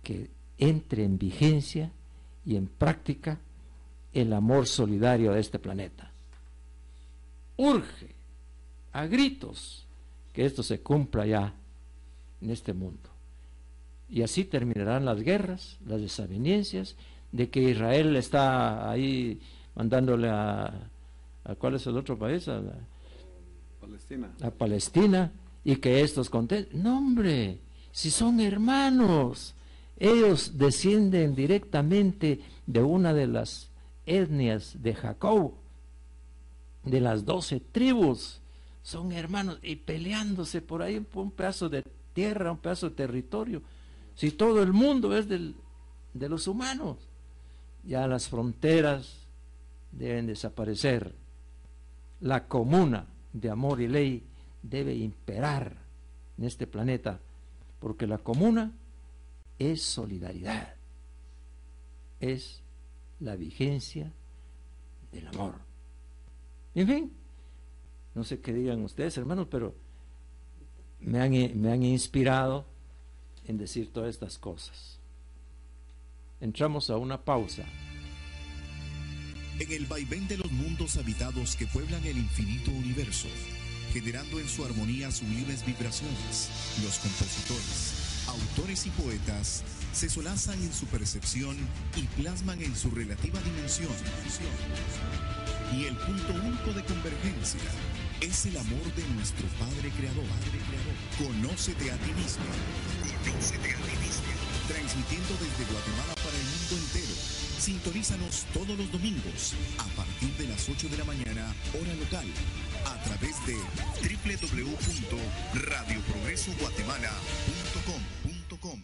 que entre en vigencia y en práctica el amor solidario de este planeta. Urge a gritos que esto se cumpla ya en este mundo. Y así terminarán las guerras, las desavenencias, de que Israel está ahí mandándole a ¿cuál es el otro país? Palestina. A Palestina, y que estos contesten. No, hombre, si son hermanos, ellos descienden directamente de una de las etnias de Jacob, de las 12 tribus, son hermanos, y peleándose por ahí por un pedazo de tierra, un pedazo de territorio. Si todo el mundo es de los humanos, ya las fronteras deben desaparecer. La comuna de amor y ley debe imperar en este planeta, porque la comuna es solidaridad, es la vigencia del amor. En fin, no sé qué digan ustedes, hermanos, pero me han inspirado en decir todas estas cosas. Entramos a una pausa. En el vaivén de los mundos habitados que pueblan el infinito universo, generando en su armonía sublimes vibraciones, los compositores, autores y poetas se solazan en su percepción y plasman en su relativa dimensión. Y el punto único de convergencia es el amor de nuestro Padre Creador. Conócete a ti mismo. Conócete a ti mismo. Transmitiendo desde Guatemala para el mundo entero. Sintonízanos todos los domingos a partir de las 8 de la mañana, hora local, a través de www.radioprogresoguatemala.com.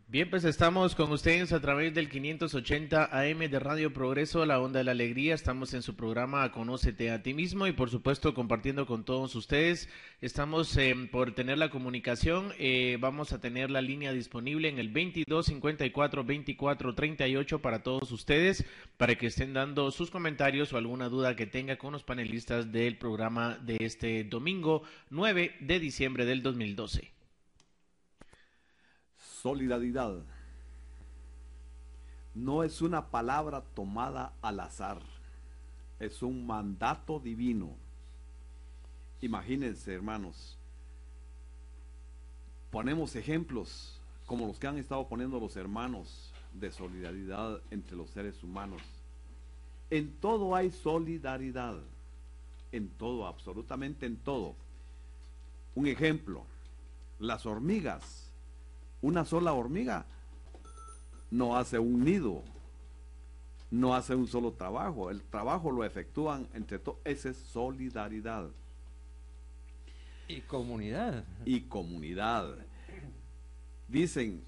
Bien, pues estamos con ustedes a través del 580 AM de Radio Progreso, la onda de la alegría. Estamos en su programa Conócete a ti mismo y por supuesto compartiendo con todos ustedes. Estamos por tener la comunicación, vamos a tener la línea disponible en el 22 54 24 38 para todos ustedes, para que estén dando sus comentarios o alguna duda que tenga con los panelistas del programa de este domingo 9 de diciembre del 2012. Solidaridad no es una palabra tomada al azar, es un mandato divino. Imagínense, hermanos, ponemos ejemplos como los que han estado poniendo los hermanos de solidaridad entre los seres humanos. En todo hay solidaridad, en todo, absolutamente en todo. Un ejemplo, las hormigas. Una sola hormiga no hace un nido, no hace un solo trabajo. El trabajo lo efectúan entre todos. Esa es solidaridad. Y comunidad. Y comunidad. Dicen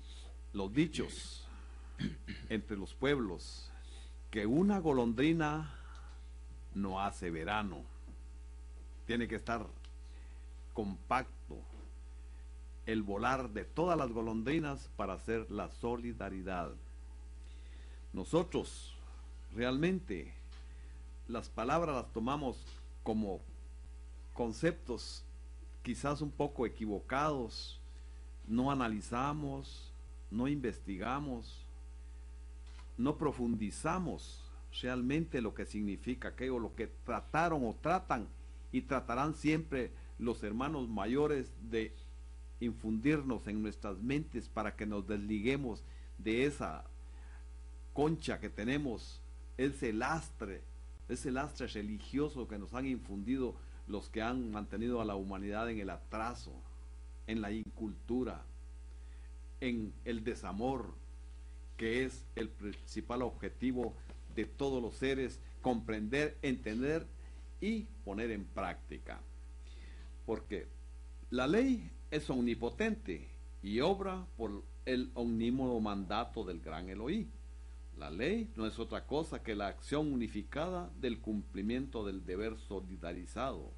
los dichos entre los pueblos que una golondrina no hace verano. Tiene que estar compacto el volar de todas las golondrinas para hacer la solidaridad. Nosotros realmente las palabras las tomamos como conceptos quizás un poco equivocados, no analizamos, no investigamos, no profundizamos realmente lo que significa aquello, lo que trataron o tratan y tratarán siempre los hermanos mayores de infundirnos en nuestras mentes para que nos desliguemos de esa concha que tenemos, ese lastre religioso que nos han infundido los que han mantenido a la humanidad en el atraso, en la incultura, en el desamor, que es el principal objetivo de todos los seres, comprender, entender y poner en práctica. Porque la ley es omnipotente y obra por el omnímodo mandato del gran Elohí. La ley no es otra cosa que la acción unificada del cumplimiento del deber solidarizado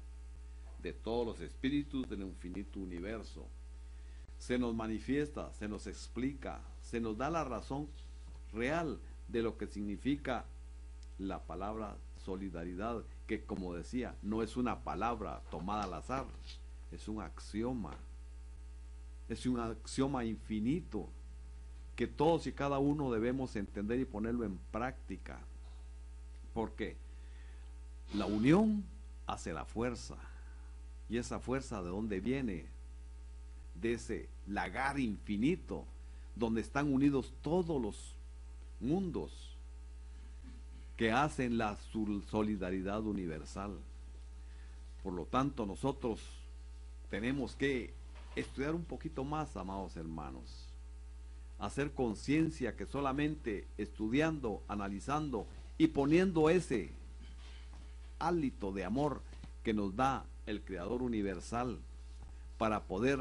de todos los espíritus del infinito universo. Se nos manifiesta, se nos explica, se nos da la razón real de lo que significa la palabra solidaridad, que como decía, no es una palabra tomada al azar, es un axioma infinito que todos y cada uno debemos entender y ponerlo en práctica, porque la unión hace la fuerza, y esa fuerza ¿de dónde viene? De ese lagar infinito donde están unidos todos los mundos que hacen la solidaridad universal. Por lo tanto, nosotros tenemos que estudiar un poquito más, amados hermanos, hacer conciencia que solamente estudiando, analizando y poniendo ese hálito de amor que nos da el Creador universal para poder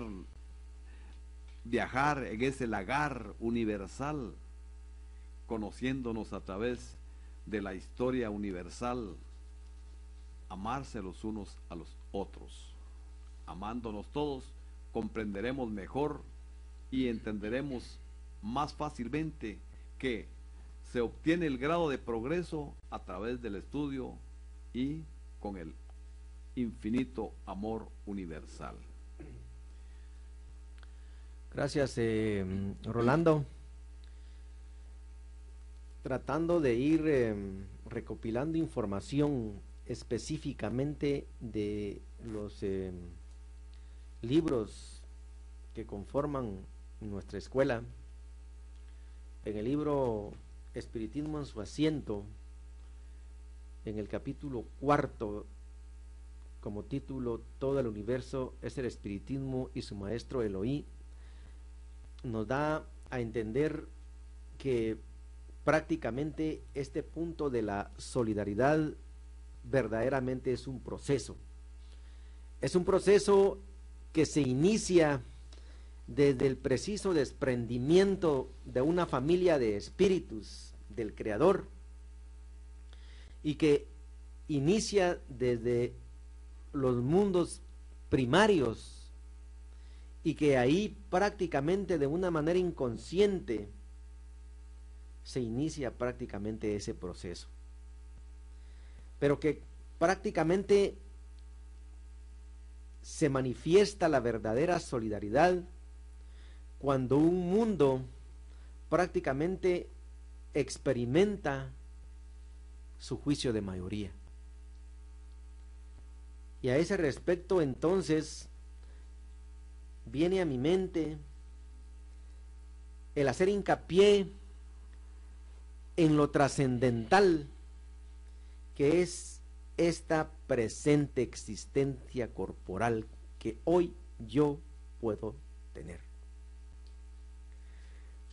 viajar en ese lagar universal, conociéndonos a través de la historia universal, amarse los unos a los otros. Amándonos todos, comprenderemos mejor y entenderemos más fácilmente que se obtiene el grado de progreso a través del estudio y con el infinito amor universal. Gracias, Rolando. Tratando de ir recopilando información específicamente de los libros que conforman nuestra escuela. En el libro Espiritismo en su asiento, en el capítulo 4, como título, todo el universo es el espiritismo y su maestro Elohí, nos da a entender que prácticamente este punto de la solidaridad verdaderamente es un proceso. Es un proceso que se inicia desde el preciso desprendimiento de una familia de espíritus del Creador, y que inicia desde los mundos primarios, y que ahí prácticamente de una manera inconsciente se inicia prácticamente ese proceso, pero que prácticamente se manifiesta la verdadera solidaridad cuando un mundo prácticamente experimenta su juicio de mayoría. Y a ese respecto, entonces, viene a mi mente el hacer hincapié en lo trascendental que es esta presente existencia corporal que hoy yo puedo tener,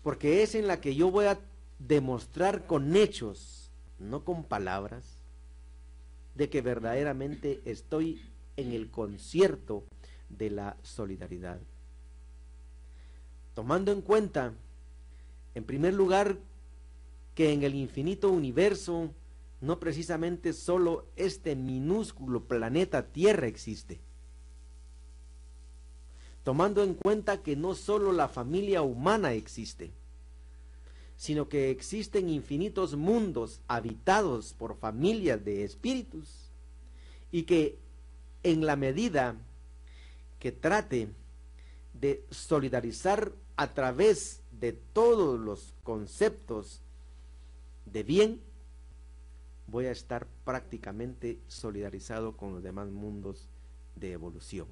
porque es en la que yo voy a demostrar con hechos, no con palabras, de que verdaderamente estoy en el concierto de la solidaridad, tomando en cuenta, en primer lugar, que en el infinito universo no precisamente solo este minúsculo planeta Tierra existe, tomando en cuenta que no solo la familia humana existe, sino que existen infinitos mundos habitados por familias de espíritus, y que en la medida que trate de solidarizar a través de todos los conceptos de bien, voy a estar prácticamente solidarizado con los demás mundos de evolución.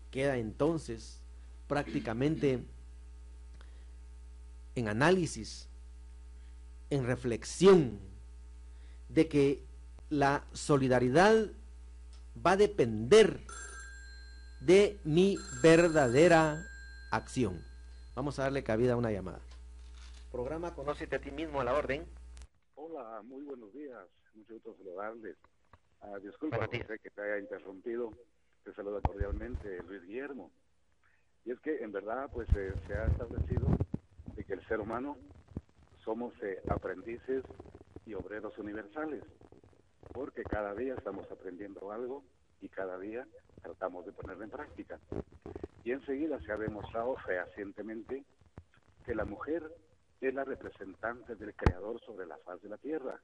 Queda entonces prácticamente en análisis, en reflexión, de que la solidaridad va a depender de mi verdadera acción. Vamos a darle cabida a una llamada. Programa Conócete a ti mismo, a la orden. Hola, muy buenos días. Mucho gusto saludarles. Disculpa, José, que te haya interrumpido. Te saluda cordialmente Luis Guillermo. Y es que en verdad pues se ha establecido de que el ser humano somos aprendices y obreros universales, porque cada día estamos aprendiendo algo y cada día tratamos de ponerlo en práctica. Y enseguida se ha demostrado fehacientemente que la mujer es la representante del Creador sobre la faz de la tierra.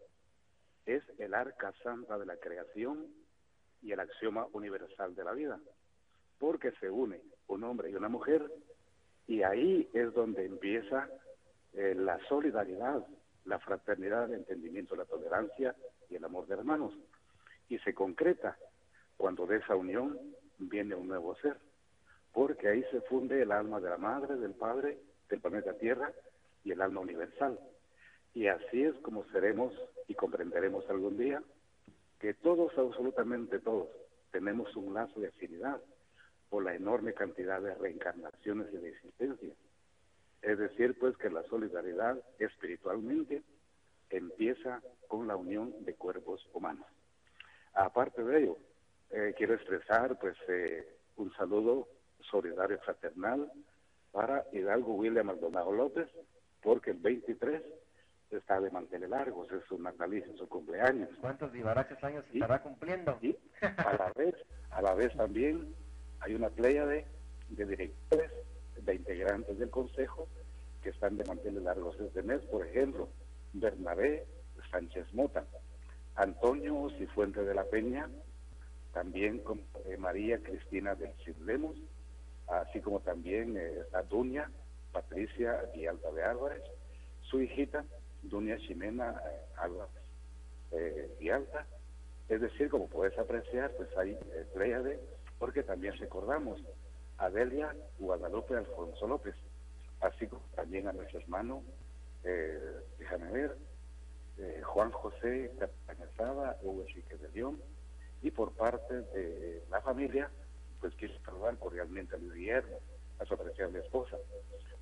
Es el arca santa de la creación y el axioma universal de la vida, porque se une un hombre y una mujer, y ahí es donde empieza la solidaridad, la fraternidad, el entendimiento, la tolerancia y el amor de hermanos, y se concreta cuando de esa unión viene un nuevo ser, porque ahí se funde el alma de la madre, del padre, del planeta Tierra y el alma universal. Y así es como seremos y comprenderemos algún día que todos, absolutamente todos, tenemos un lazo de afinidad por la enorme cantidad de reencarnaciones y de existencias. Es decir, pues que la solidaridad espiritualmente empieza con la unión de cuerpos humanos. Aparte de ello, quiero expresar pues un saludo solidario fraternal para Hidalgo William Maldonado López, porque el 23 está de manteles largos, es su natalicio, su cumpleaños. ¿Cuántos vivarachos años estará cumpliendo? Y a la vez también hay una pléyade de directores, de integrantes del Consejo que están de manteles largos este mes, por ejemplo, Bernabé Sánchez Mota, Antonio Cifuentes de la Peña, también con María Cristina del Cid Lemos, así como también está Duña Patricia Villalta de Álvarez, su hijita Duña Ximena Álvarez Villalta. Es decir, como puedes apreciar, pues hay pléyade, porque también recordamos a Delia Guadalupe Alfonso López, así como también a nuestro hermano, déjame ver, Juan José Castañazada, Hugo Enrique de León, y por parte de la familia, pues quiero saludar cordialmente a Luis Guillermo, a su apreciable esposa,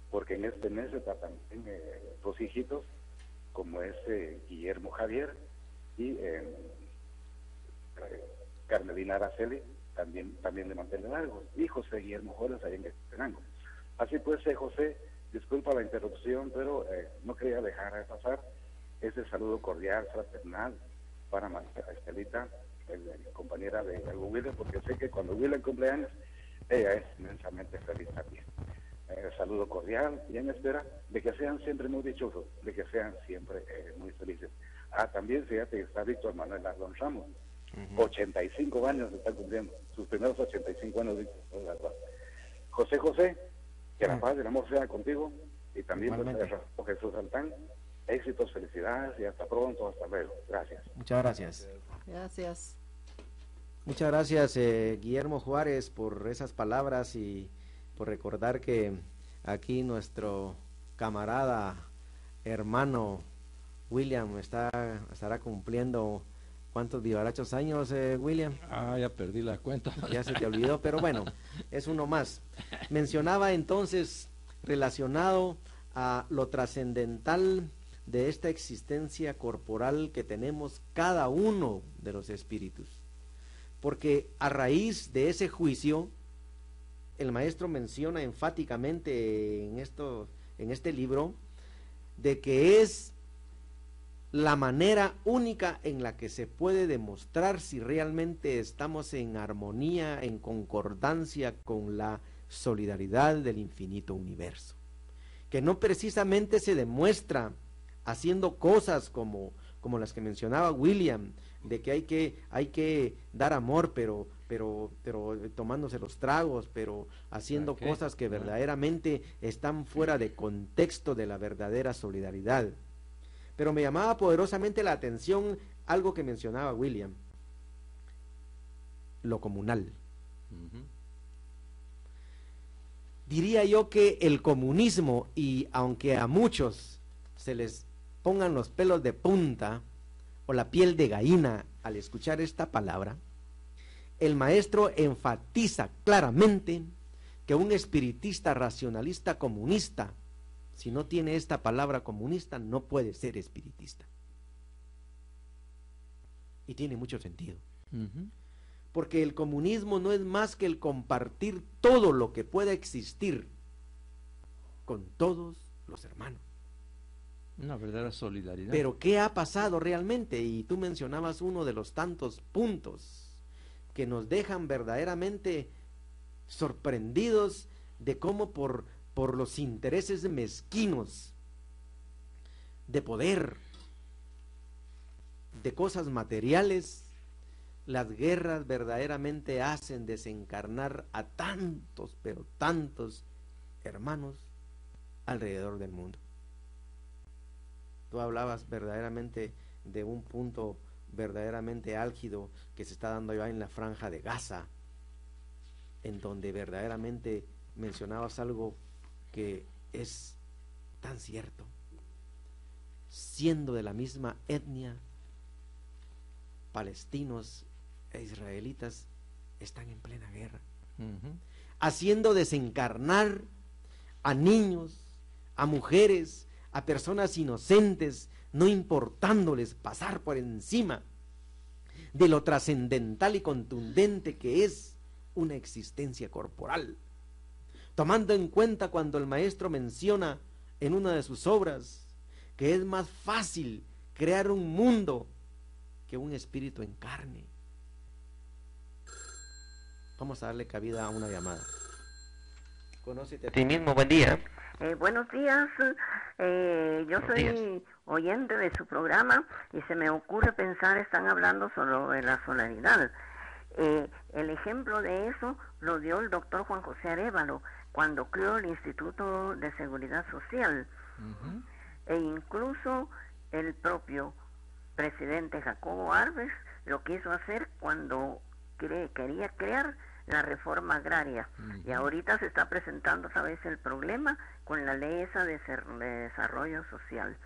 porque en este mes está también dos hijitos, como es Guillermo Javier y Carmelina Araceli, también de mantener largos, y José Guillermo Juárez ahí en Tenango. Así pues, José, disculpa la interrupción, pero no quería dejar de pasar ese saludo cordial, fraternal, para Estelita, compañera de Hidalgo William, porque sé que cuando William cumpleaños, ella es inmensamente feliz también. Saludo cordial y en espera de que sean siempre muy dichosos, de que sean siempre muy felices. También fíjate que está Víctor Manuel Ardón Ramos, 85 años está cumpliendo, sus primeros 85 años. José, que la paz y el amor sea contigo, y también pues, Jesús Altán. Éxitos, felicidades y hasta pronto, hasta luego. Gracias. Muchas gracias. Gracias. Muchas gracias, Guillermo Juárez, por esas palabras y por recordar que aquí nuestro camarada, hermano William estará cumpliendo ¿cuántos vivarachos años, William? Ya perdí la cuenta. Ya se te olvidó, pero bueno, es uno más. Mencionaba entonces, relacionado a lo trascendental de esta existencia corporal que tenemos cada uno de los espíritus, porque a raíz de ese juicio el maestro menciona enfáticamente en este libro de que es la manera única en la que se puede demostrar si realmente estamos en armonía, en concordancia con la solidaridad del infinito universo, que no precisamente se demuestra haciendo cosas como las que mencionaba William, de que hay que dar amor, pero tomándose los tragos, pero haciendo cosas que verdaderamente están fuera de contexto de la verdadera solidaridad. Pero me llamaba poderosamente la atención algo que mencionaba William, lo comunal. Diría yo que el comunismo, y aunque a muchos se les pongan los pelos de punta o la piel de gallina al escuchar esta palabra, el maestro enfatiza claramente que un espiritista racionalista comunista, si no tiene esta palabra comunista, no puede ser espiritista. Y tiene mucho sentido. porque el comunismo no es más que el compartir todo lo que pueda existir con todos los hermanos. Una verdadera solidaridad. Pero ¿qué ha pasado realmente? Y tú mencionabas uno de los tantos puntos que nos dejan verdaderamente sorprendidos de cómo por los intereses mezquinos de poder, de cosas materiales, las guerras verdaderamente hacen desencarnar a tantos, pero tantos hermanos alrededor del mundo. Tú hablabas verdaderamente de un punto verdaderamente álgido que se está dando allá en la franja de Gaza, en donde verdaderamente mencionabas algo que es tan cierto. Siendo de la misma etnia, palestinos e israelitas están en plena guerra, haciendo desencarnar a niños, a mujeres, a personas inocentes, no importándoles pasar por encima de lo trascendental y contundente que es una existencia corporal, tomando en cuenta cuando el maestro menciona en una de sus obras que es más fácil crear un mundo que un espíritu en carne. Vamos a darle cabida a una llamada. Conócete a ti mismo, buen día. Buenos días, yo soy oyente de su programa y se me ocurre pensar, están hablando sobre la solidaridad. El ejemplo de eso lo dio el doctor Juan José Arévalo cuando creó el Instituto de Seguridad Social. E incluso el propio presidente Jacobo Arbenz lo quiso hacer cuando quería crear la reforma agraria. Y ahorita se está presentando, ¿sabes?, el problema con la ley esa de desarrollo social.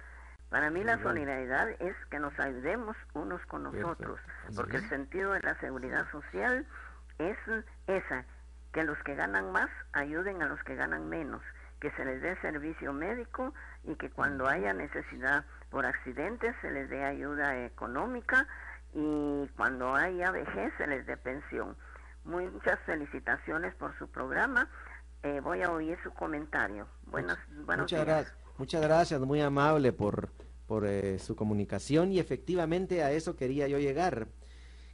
Para mí la solidaridad es que nos ayudemos unos con nosotros, porque el sentido de la seguridad social es esa, que los que ganan más ayuden a los que ganan menos, que se les dé servicio médico y que cuando haya necesidad por accidentes se les dé ayuda económica y cuando haya vejez se les dé pensión. Muchas felicitaciones por su programa. Voy a oír su comentario. Buenos días. Muchas gracias, muy amable por su comunicación, y efectivamente a eso quería yo llegar,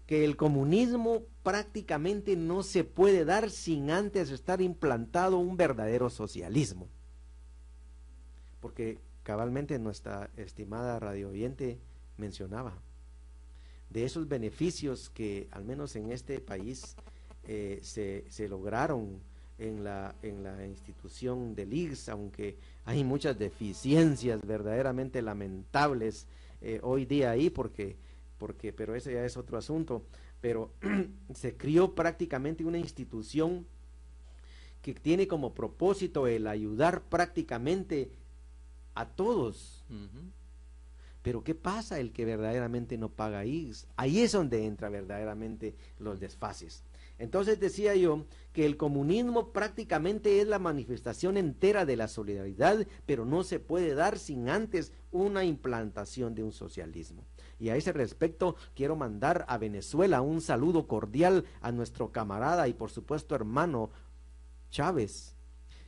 que el comunismo prácticamente no se puede dar sin antes estar implantado un verdadero socialismo, porque cabalmente nuestra estimada radio oyente mencionaba de esos beneficios que al menos en este país se lograron en la institución del IGS, aunque hay muchas deficiencias verdaderamente lamentables hoy día ahí, pero ese ya es otro asunto, pero se crió prácticamente una institución que tiene como propósito el ayudar prácticamente a todos. Pero ¿qué pasa el que verdaderamente no paga IGS? Ahí es donde entra verdaderamente los desfases. Entonces decía yo que el comunismo prácticamente es la manifestación entera de la solidaridad, pero no se puede dar sin antes una implantación de un socialismo. Y a ese respecto quiero mandar a Venezuela un saludo cordial a nuestro camarada y por supuesto hermano Chávez,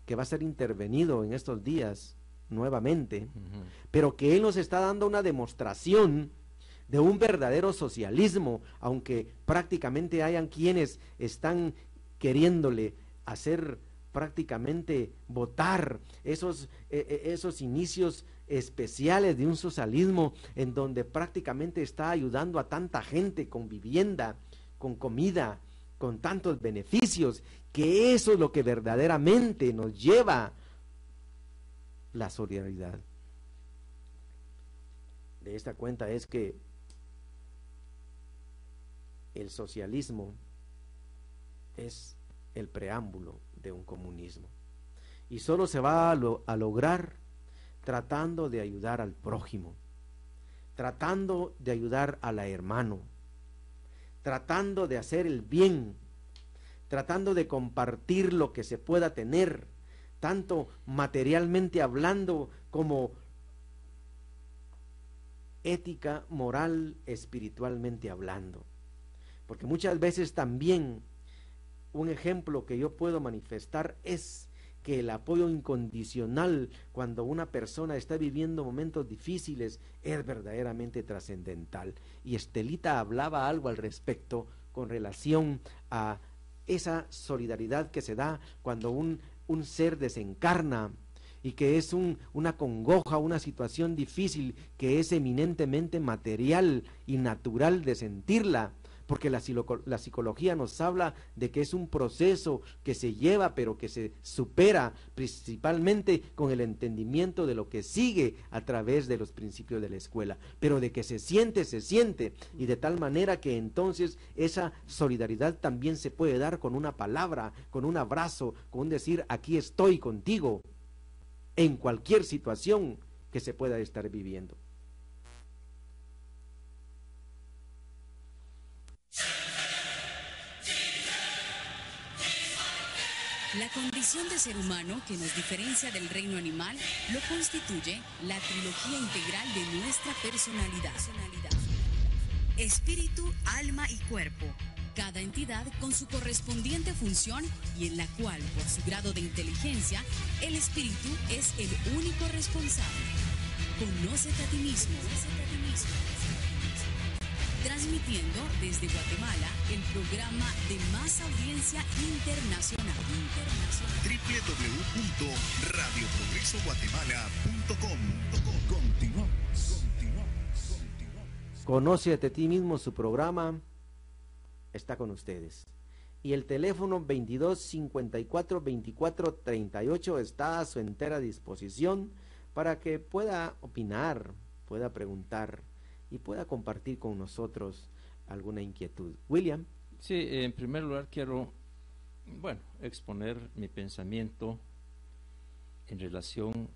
que va a ser intervenido en estos días nuevamente, pero que él nos está dando una demostración de un verdadero socialismo, aunque prácticamente hayan quienes están queriéndole hacer prácticamente votar esos inicios especiales de un socialismo en donde prácticamente está ayudando a tanta gente con vivienda, con comida, con tantos beneficios, que eso es lo que verdaderamente nos lleva la solidaridad. De esta cuenta es que el socialismo es el preámbulo de un comunismo y solo se va a lograr tratando de ayudar al prójimo, tratando de ayudar al hermano, tratando de hacer el bien, tratando de compartir lo que se pueda tener, tanto materialmente hablando como ética, moral, espiritualmente hablando. Porque muchas veces también un ejemplo que yo puedo manifestar es que el apoyo incondicional cuando una persona está viviendo momentos difíciles es verdaderamente trascendental. Y Estelita hablaba algo al respecto con relación a esa solidaridad que se da cuando un ser desencarna y que es una congoja, una situación difícil que es eminentemente material y natural de sentirla. Porque la psicología nos habla de que es un proceso que se lleva, pero que se supera principalmente con el entendimiento de lo que sigue a través de los principios de la escuela. Pero de que se siente, y de tal manera que entonces esa solidaridad también se puede dar con una palabra, con un abrazo, con un decir, aquí estoy contigo, en cualquier situación que se pueda estar viviendo. La condición de ser humano que nos diferencia del reino animal lo constituye la trilogía integral de nuestra personalidad. Espíritu, alma y cuerpo. Cada entidad con su correspondiente función y en la cual, por su grado de inteligencia, el espíritu es el único responsable. Conócete a ti mismo. Transmitiendo desde Guatemala el programa de más audiencia internacional. www.radioprogresoguatemala.com. Continuamos. Conócete a ti mismo, su programa está con ustedes. Y el teléfono 22 54 24 38 está a su entera disposición para que pueda opinar, pueda preguntar y pueda compartir con nosotros alguna inquietud. William. Sí, en primer lugar quiero, exponer mi pensamiento en relación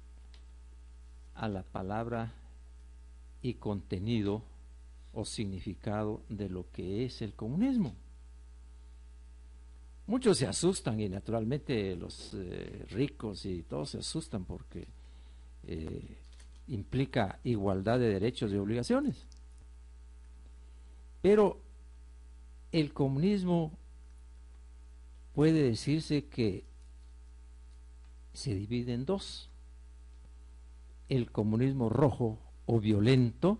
a la palabra y contenido o significado de lo que es el comunismo. Muchos se asustan y naturalmente los ricos y todos se asustan porque implica igualdad de derechos y obligaciones. Pero el comunismo puede decirse que se divide en dos: el comunismo rojo o violento,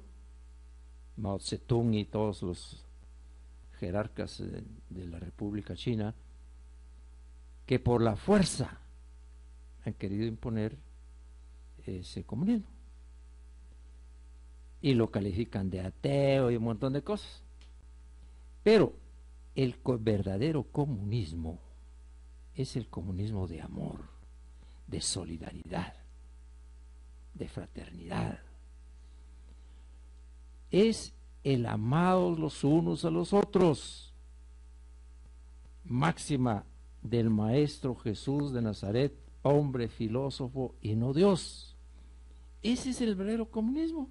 Mao Zedong y todos los jerarcas de la República China, que por la fuerza han querido imponer ese comunismo y lo califican de ateo y un montón de cosas. Pero el verdadero comunismo es el comunismo de amor, de solidaridad, de fraternidad. Es el amados los unos a los otros, máxima del Maestro Jesús de Nazaret, hombre filósofo y no Dios. Ese es el verdadero comunismo.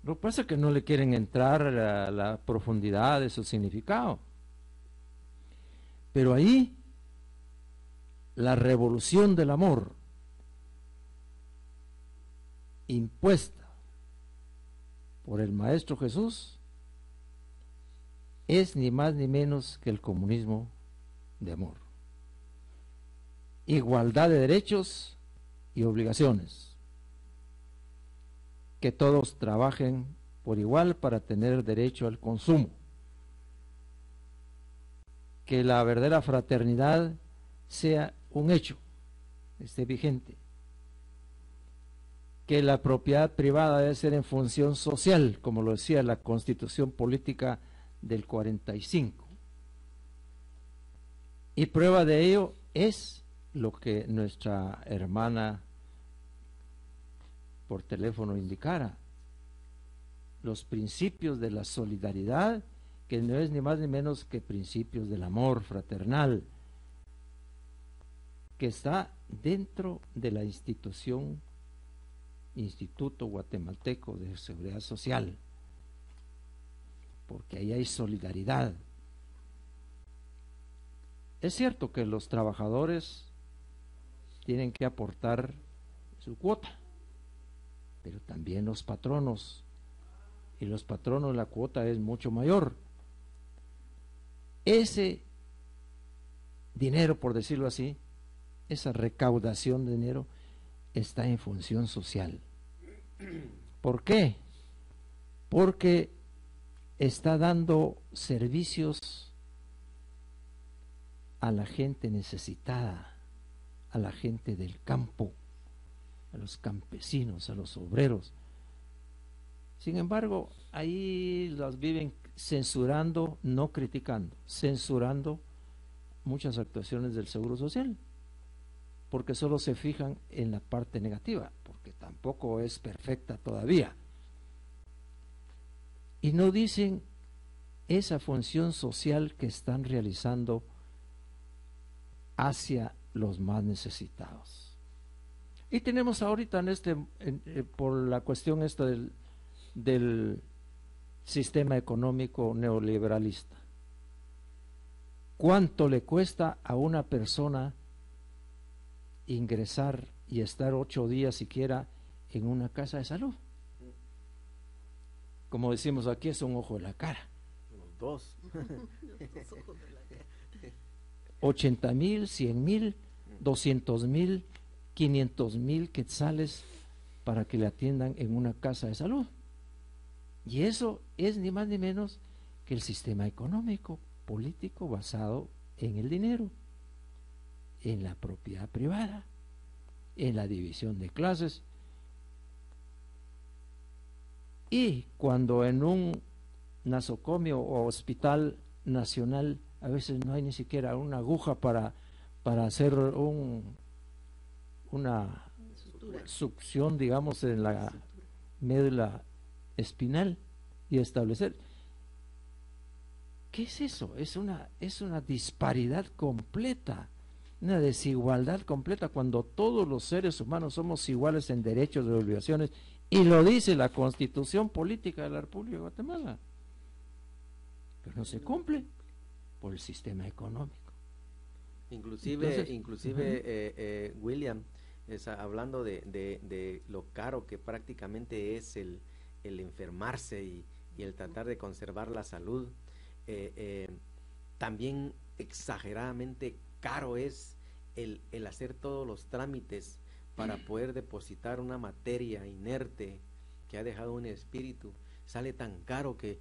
Lo que pasa es que no le quieren entrar a la profundidad de su significado. Pero ahí, la revolución del amor impuesta por el Maestro Jesús es ni más ni menos que el comunismo de amor. Igualdad de derechos y obligaciones. Que todos trabajen por igual para tener derecho al consumo. Que la verdadera fraternidad sea un hecho, esté vigente. Que la propiedad privada debe ser en función social, como lo decía la Constitución Política del 45. Y prueba de ello es lo que nuestra hermana por teléfono indicara: los principios de la solidaridad, que no es ni más ni menos que principios del amor fraternal, que está dentro de la Instituto Guatemalteco de Seguridad Social, porque ahí hay solidaridad. Es cierto que los trabajadores tienen que aportar su cuota, pero también los patronos, y los patronos la cuota es mucho mayor. ese dinero, por decirlo así, esa recaudación de dinero está en función social. ¿Por qué? Porque está dando servicios a la gente necesitada, a la gente del campo, a los campesinos, a los obreros. Sin embargo, ahí las viven censurando, no criticando, censurando muchas actuaciones del Seguro Social, porque solo se fijan en la parte negativa, porque tampoco es perfecta todavía. Y no dicen esa función social que están realizando hacia los más necesitados. Y tenemos ahorita por la cuestión esta del sistema económico neoliberalista. ¿Cuánto le cuesta a una persona ingresar y estar 8 días siquiera en una casa de salud? Como decimos aquí, es un ojo de la cara. Los dos. 80,000, 100,000, 200,000, 500,000 quetzales para que le atiendan en una casa de salud. Y eso es ni más ni menos que el sistema económico, político basado en el dinero, en la propiedad privada, en la división de clases. Y cuando en un nosocomio o hospital nacional a veces no hay ni siquiera una aguja para hacer una succión, digamos, en la médula espinal y establecer. ¿Qué es eso? Es una disparidad completa, una desigualdad completa, cuando todos los seres humanos somos iguales en derechos y obligaciones, y lo dice la Constitución Política de la República de Guatemala, pero no se cumple por el sistema económico. Inclusive, Entonces, William, hablando de lo caro que prácticamente es el enfermarse y el tratar de conservar la salud, también exageradamente caro es el hacer todos los trámites para poder depositar una materia inerte que ha dejado un espíritu. Sale tan caro que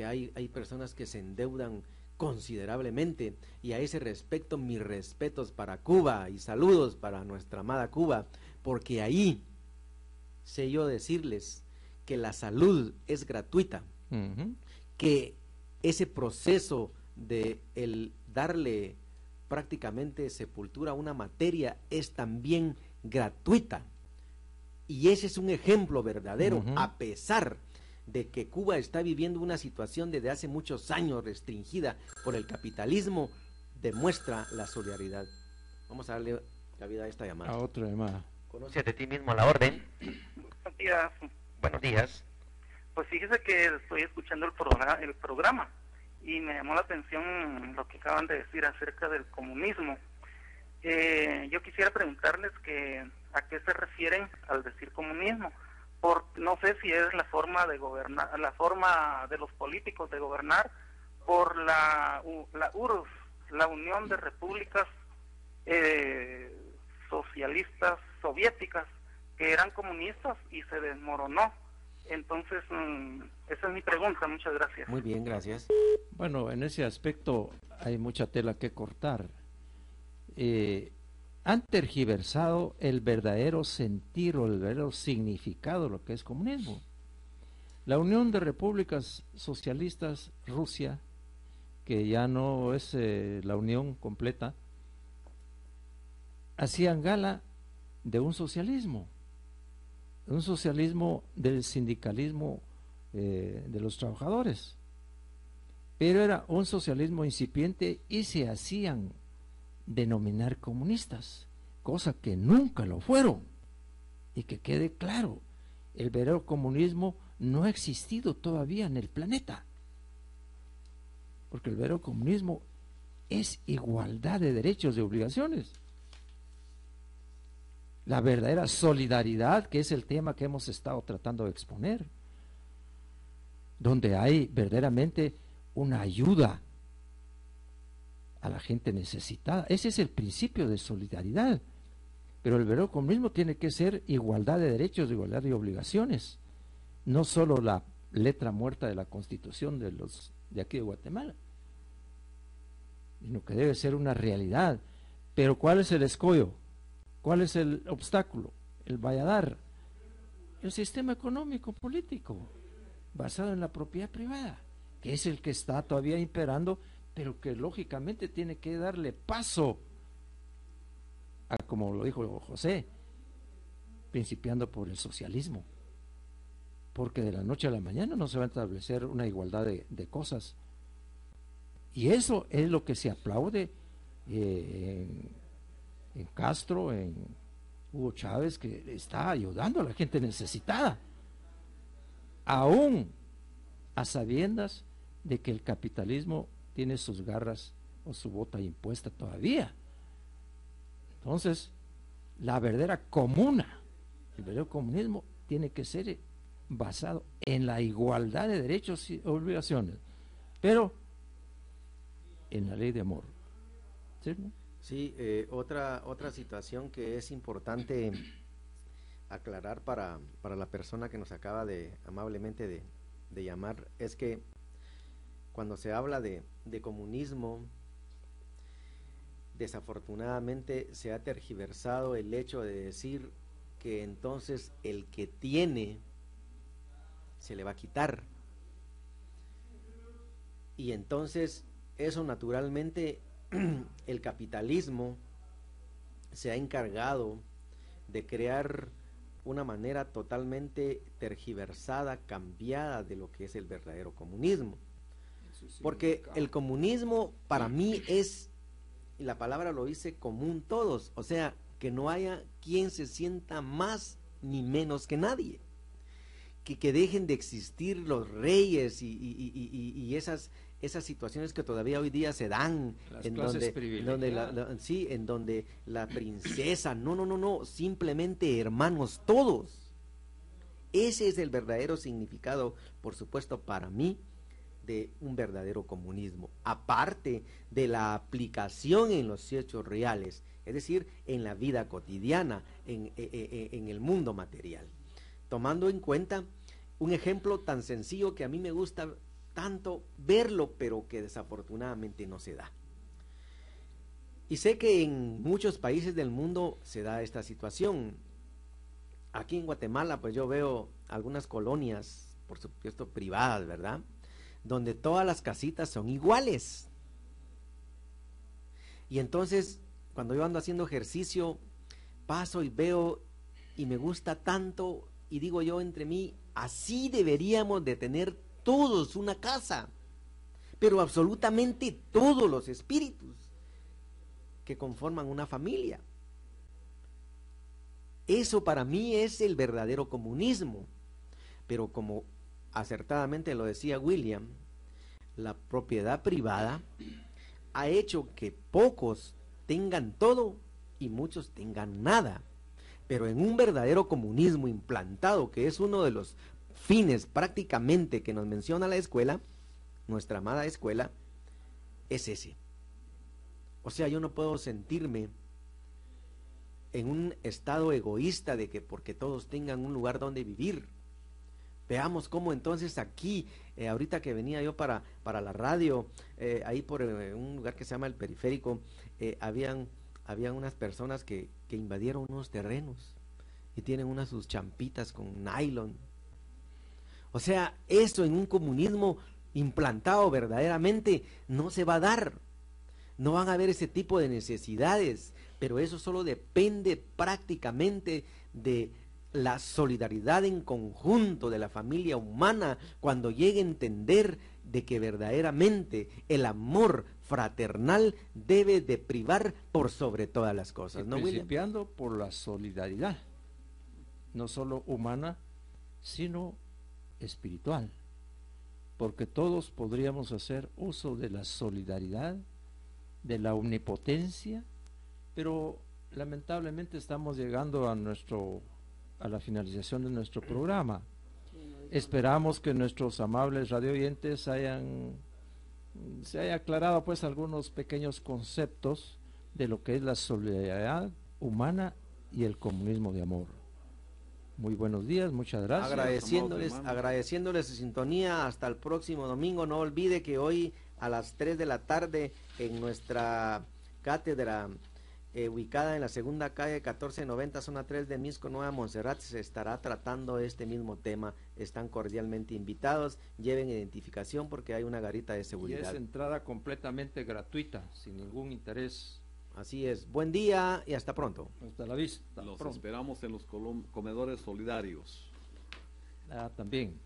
hay personas que se endeudan considerablemente. Y a ese respecto, mis respetos para Cuba y saludos para nuestra amada Cuba, porque ahí sé yo decirles que la salud es gratuita, que ese proceso de el darle prácticamente sepultura a una materia es también gratuita, y ese es un ejemplo verdadero, a pesar de que Cuba está viviendo una situación desde hace muchos años restringida por el capitalismo, demuestra la solidaridad. Vamos a darle la vida a esta llamada. A otra llamada. Conoce de ti mismo la orden. Buenos días. Buenos días. Pues fíjese que estoy escuchando el programa y me llamó la atención lo que acaban de decir acerca del comunismo. Yo quisiera preguntarles a qué se refieren al decir comunismo. No sé si es la forma de gobernar, la forma de los políticos de gobernar por la URSS, la Unión de Repúblicas Socialistas Soviéticas, que eran comunistas y se desmoronó. Entonces, esa es mi pregunta. Muchas gracias. Muy bien, gracias. Bueno, en ese aspecto hay mucha tela que cortar. Han tergiversado el verdadero sentir o el verdadero significado de lo que es comunismo. La Unión de Repúblicas Socialistas Rusia, que ya no es la unión completa, hacían gala de un socialismo del sindicalismo de los trabajadores, pero era un socialismo incipiente y se hacían denominar comunistas, cosa que nunca lo fueron. Y que quede claro, el verdadero comunismo no ha existido todavía en el planeta, porque el verdadero comunismo es igualdad de derechos y obligaciones. La verdadera solidaridad, que es el tema que hemos estado tratando de exponer, donde hay verdaderamente una ayuda a la gente necesitada. Ese es el principio de solidaridad. Pero el verdadero comunismo tiene que ser igualdad de derechos, igualdad de obligaciones, no solo la letra muerta de la Constitución de aquí de Guatemala, sino que debe ser una realidad. Pero ¿cuál es el escollo? ¿Cuál es el obstáculo? El valladar. El sistema económico político basado en la propiedad privada, que es el que está todavía imperando, pero que lógicamente tiene que darle paso a, como lo dijo José, principiando por el socialismo, porque de la noche a la mañana no se va a establecer una igualdad de cosas, y eso es lo que se aplaude en Castro, en Hugo Chávez, que está ayudando a la gente necesitada, aún a sabiendas de que el capitalismo tiene sus garras o su bota impuesta todavía. Entonces, la verdadera comuna, el verdadero comunismo tiene que ser basado en la igualdad de derechos y obligaciones, pero en la ley de amor. ¿Sí? Sí, otra situación que es importante aclarar para la persona que nos acaba amablemente de llamar, es que cuando se habla de comunismo, desafortunadamente se ha tergiversado el hecho de decir que entonces el que tiene se le va a quitar, y entonces eso naturalmente el capitalismo se ha encargado de crear una manera totalmente tergiversada, cambiada de lo que es el verdadero comunismo, porque el comunismo para mí es, y la palabra lo dice, común todos, o sea, que no haya quien se sienta más ni menos que nadie, que dejen de existir los reyes y esas situaciones que todavía hoy día se dan, en donde la princesa, no, simplemente hermanos todos. Ese es el verdadero significado, por supuesto, para mí, de un verdadero comunismo, aparte de la aplicación en los hechos reales, es decir, en la vida cotidiana, en el mundo material, tomando en cuenta un ejemplo tan sencillo que a mí me gusta tanto verlo, pero que desafortunadamente no se da. Y sé que en muchos países del mundo se da esta situación. Aquí en Guatemala, pues yo veo algunas colonias, por supuesto privadas, ¿verdad?, donde todas las casitas son iguales. Y entonces, cuando yo ando haciendo ejercicio, paso y veo, y me gusta tanto, y digo yo entre mí, así deberíamos de tener todos una casa, pero absolutamente todos los espíritus que conforman una familia. Eso para mí es el verdadero comunismo, pero como acertadamente lo decía William, la propiedad privada ha hecho que pocos tengan todo y muchos tengan nada. Pero en un verdadero comunismo implantado, que es uno de los fines prácticamente que nos menciona la escuela, nuestra amada escuela, es ese. O sea, yo no puedo sentirme en un estado egoísta de que porque todos tengan un lugar donde vivir. Veamos cómo entonces aquí, ahorita que venía yo para la radio, ahí por un lugar que se llama el Periférico, habían unas personas que invadieron unos terrenos y tienen sus champitas con nylon. O sea, eso en un comunismo implantado verdaderamente no se va a dar. No van a haber ese tipo de necesidades, pero eso solo depende prácticamente de la solidaridad en conjunto de la familia humana, cuando llegue a entender de que verdaderamente el amor fraternal debe de privar por sobre todas las cosas, ¿no, William? Principiando por la solidaridad, no solo humana, sino espiritual, porque todos podríamos hacer uso de la solidaridad, de la omnipotencia, pero lamentablemente estamos llegando a la finalización de nuestro programa. Esperamos que nuestros amables radioyentes hayan se haya aclarado pues algunos pequeños conceptos de lo que es la solidaridad humana y el comunismo de amor. Muy buenos días, muchas gracias. Agradeciéndoles su sintonía. Hasta el próximo domingo. No olvide que hoy a las 3 de la tarde en nuestra cátedra ubicada en la segunda calle 1490, zona 3 de Misco, Nueva Montserrat, se estará tratando este mismo tema. Están cordialmente invitados. Lleven identificación porque hay una garita de seguridad. Y es entrada completamente gratuita, sin ningún interés. Así es. Buen día y hasta pronto. Hasta la vista. Los esperamos en los comedores solidarios. También.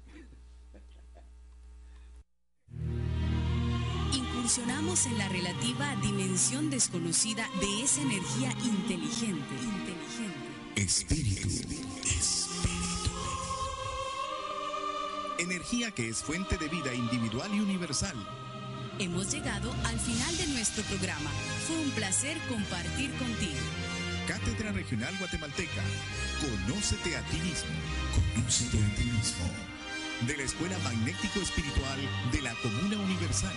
Incursionamos en la relativa dimensión desconocida de esa energía inteligente. Espíritu. Energía que es fuente de vida individual y universal. Hemos llegado al final de nuestro programa. Fue un placer compartir contigo. Cátedra Regional Guatemalteca. Conócete a ti mismo. Conócete a ti mismo. De la Escuela Magnético Espiritual de la Comuna Universal.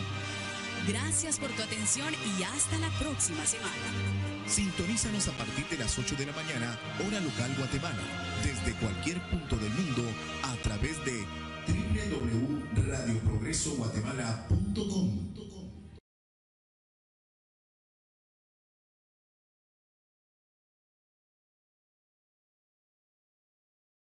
Gracias por tu atención y hasta la próxima semana. Sintonízanos a partir de las 8 de la mañana, hora local Guatemala, desde cualquier punto del mundo a través de www.radioprogresoguatemala.com.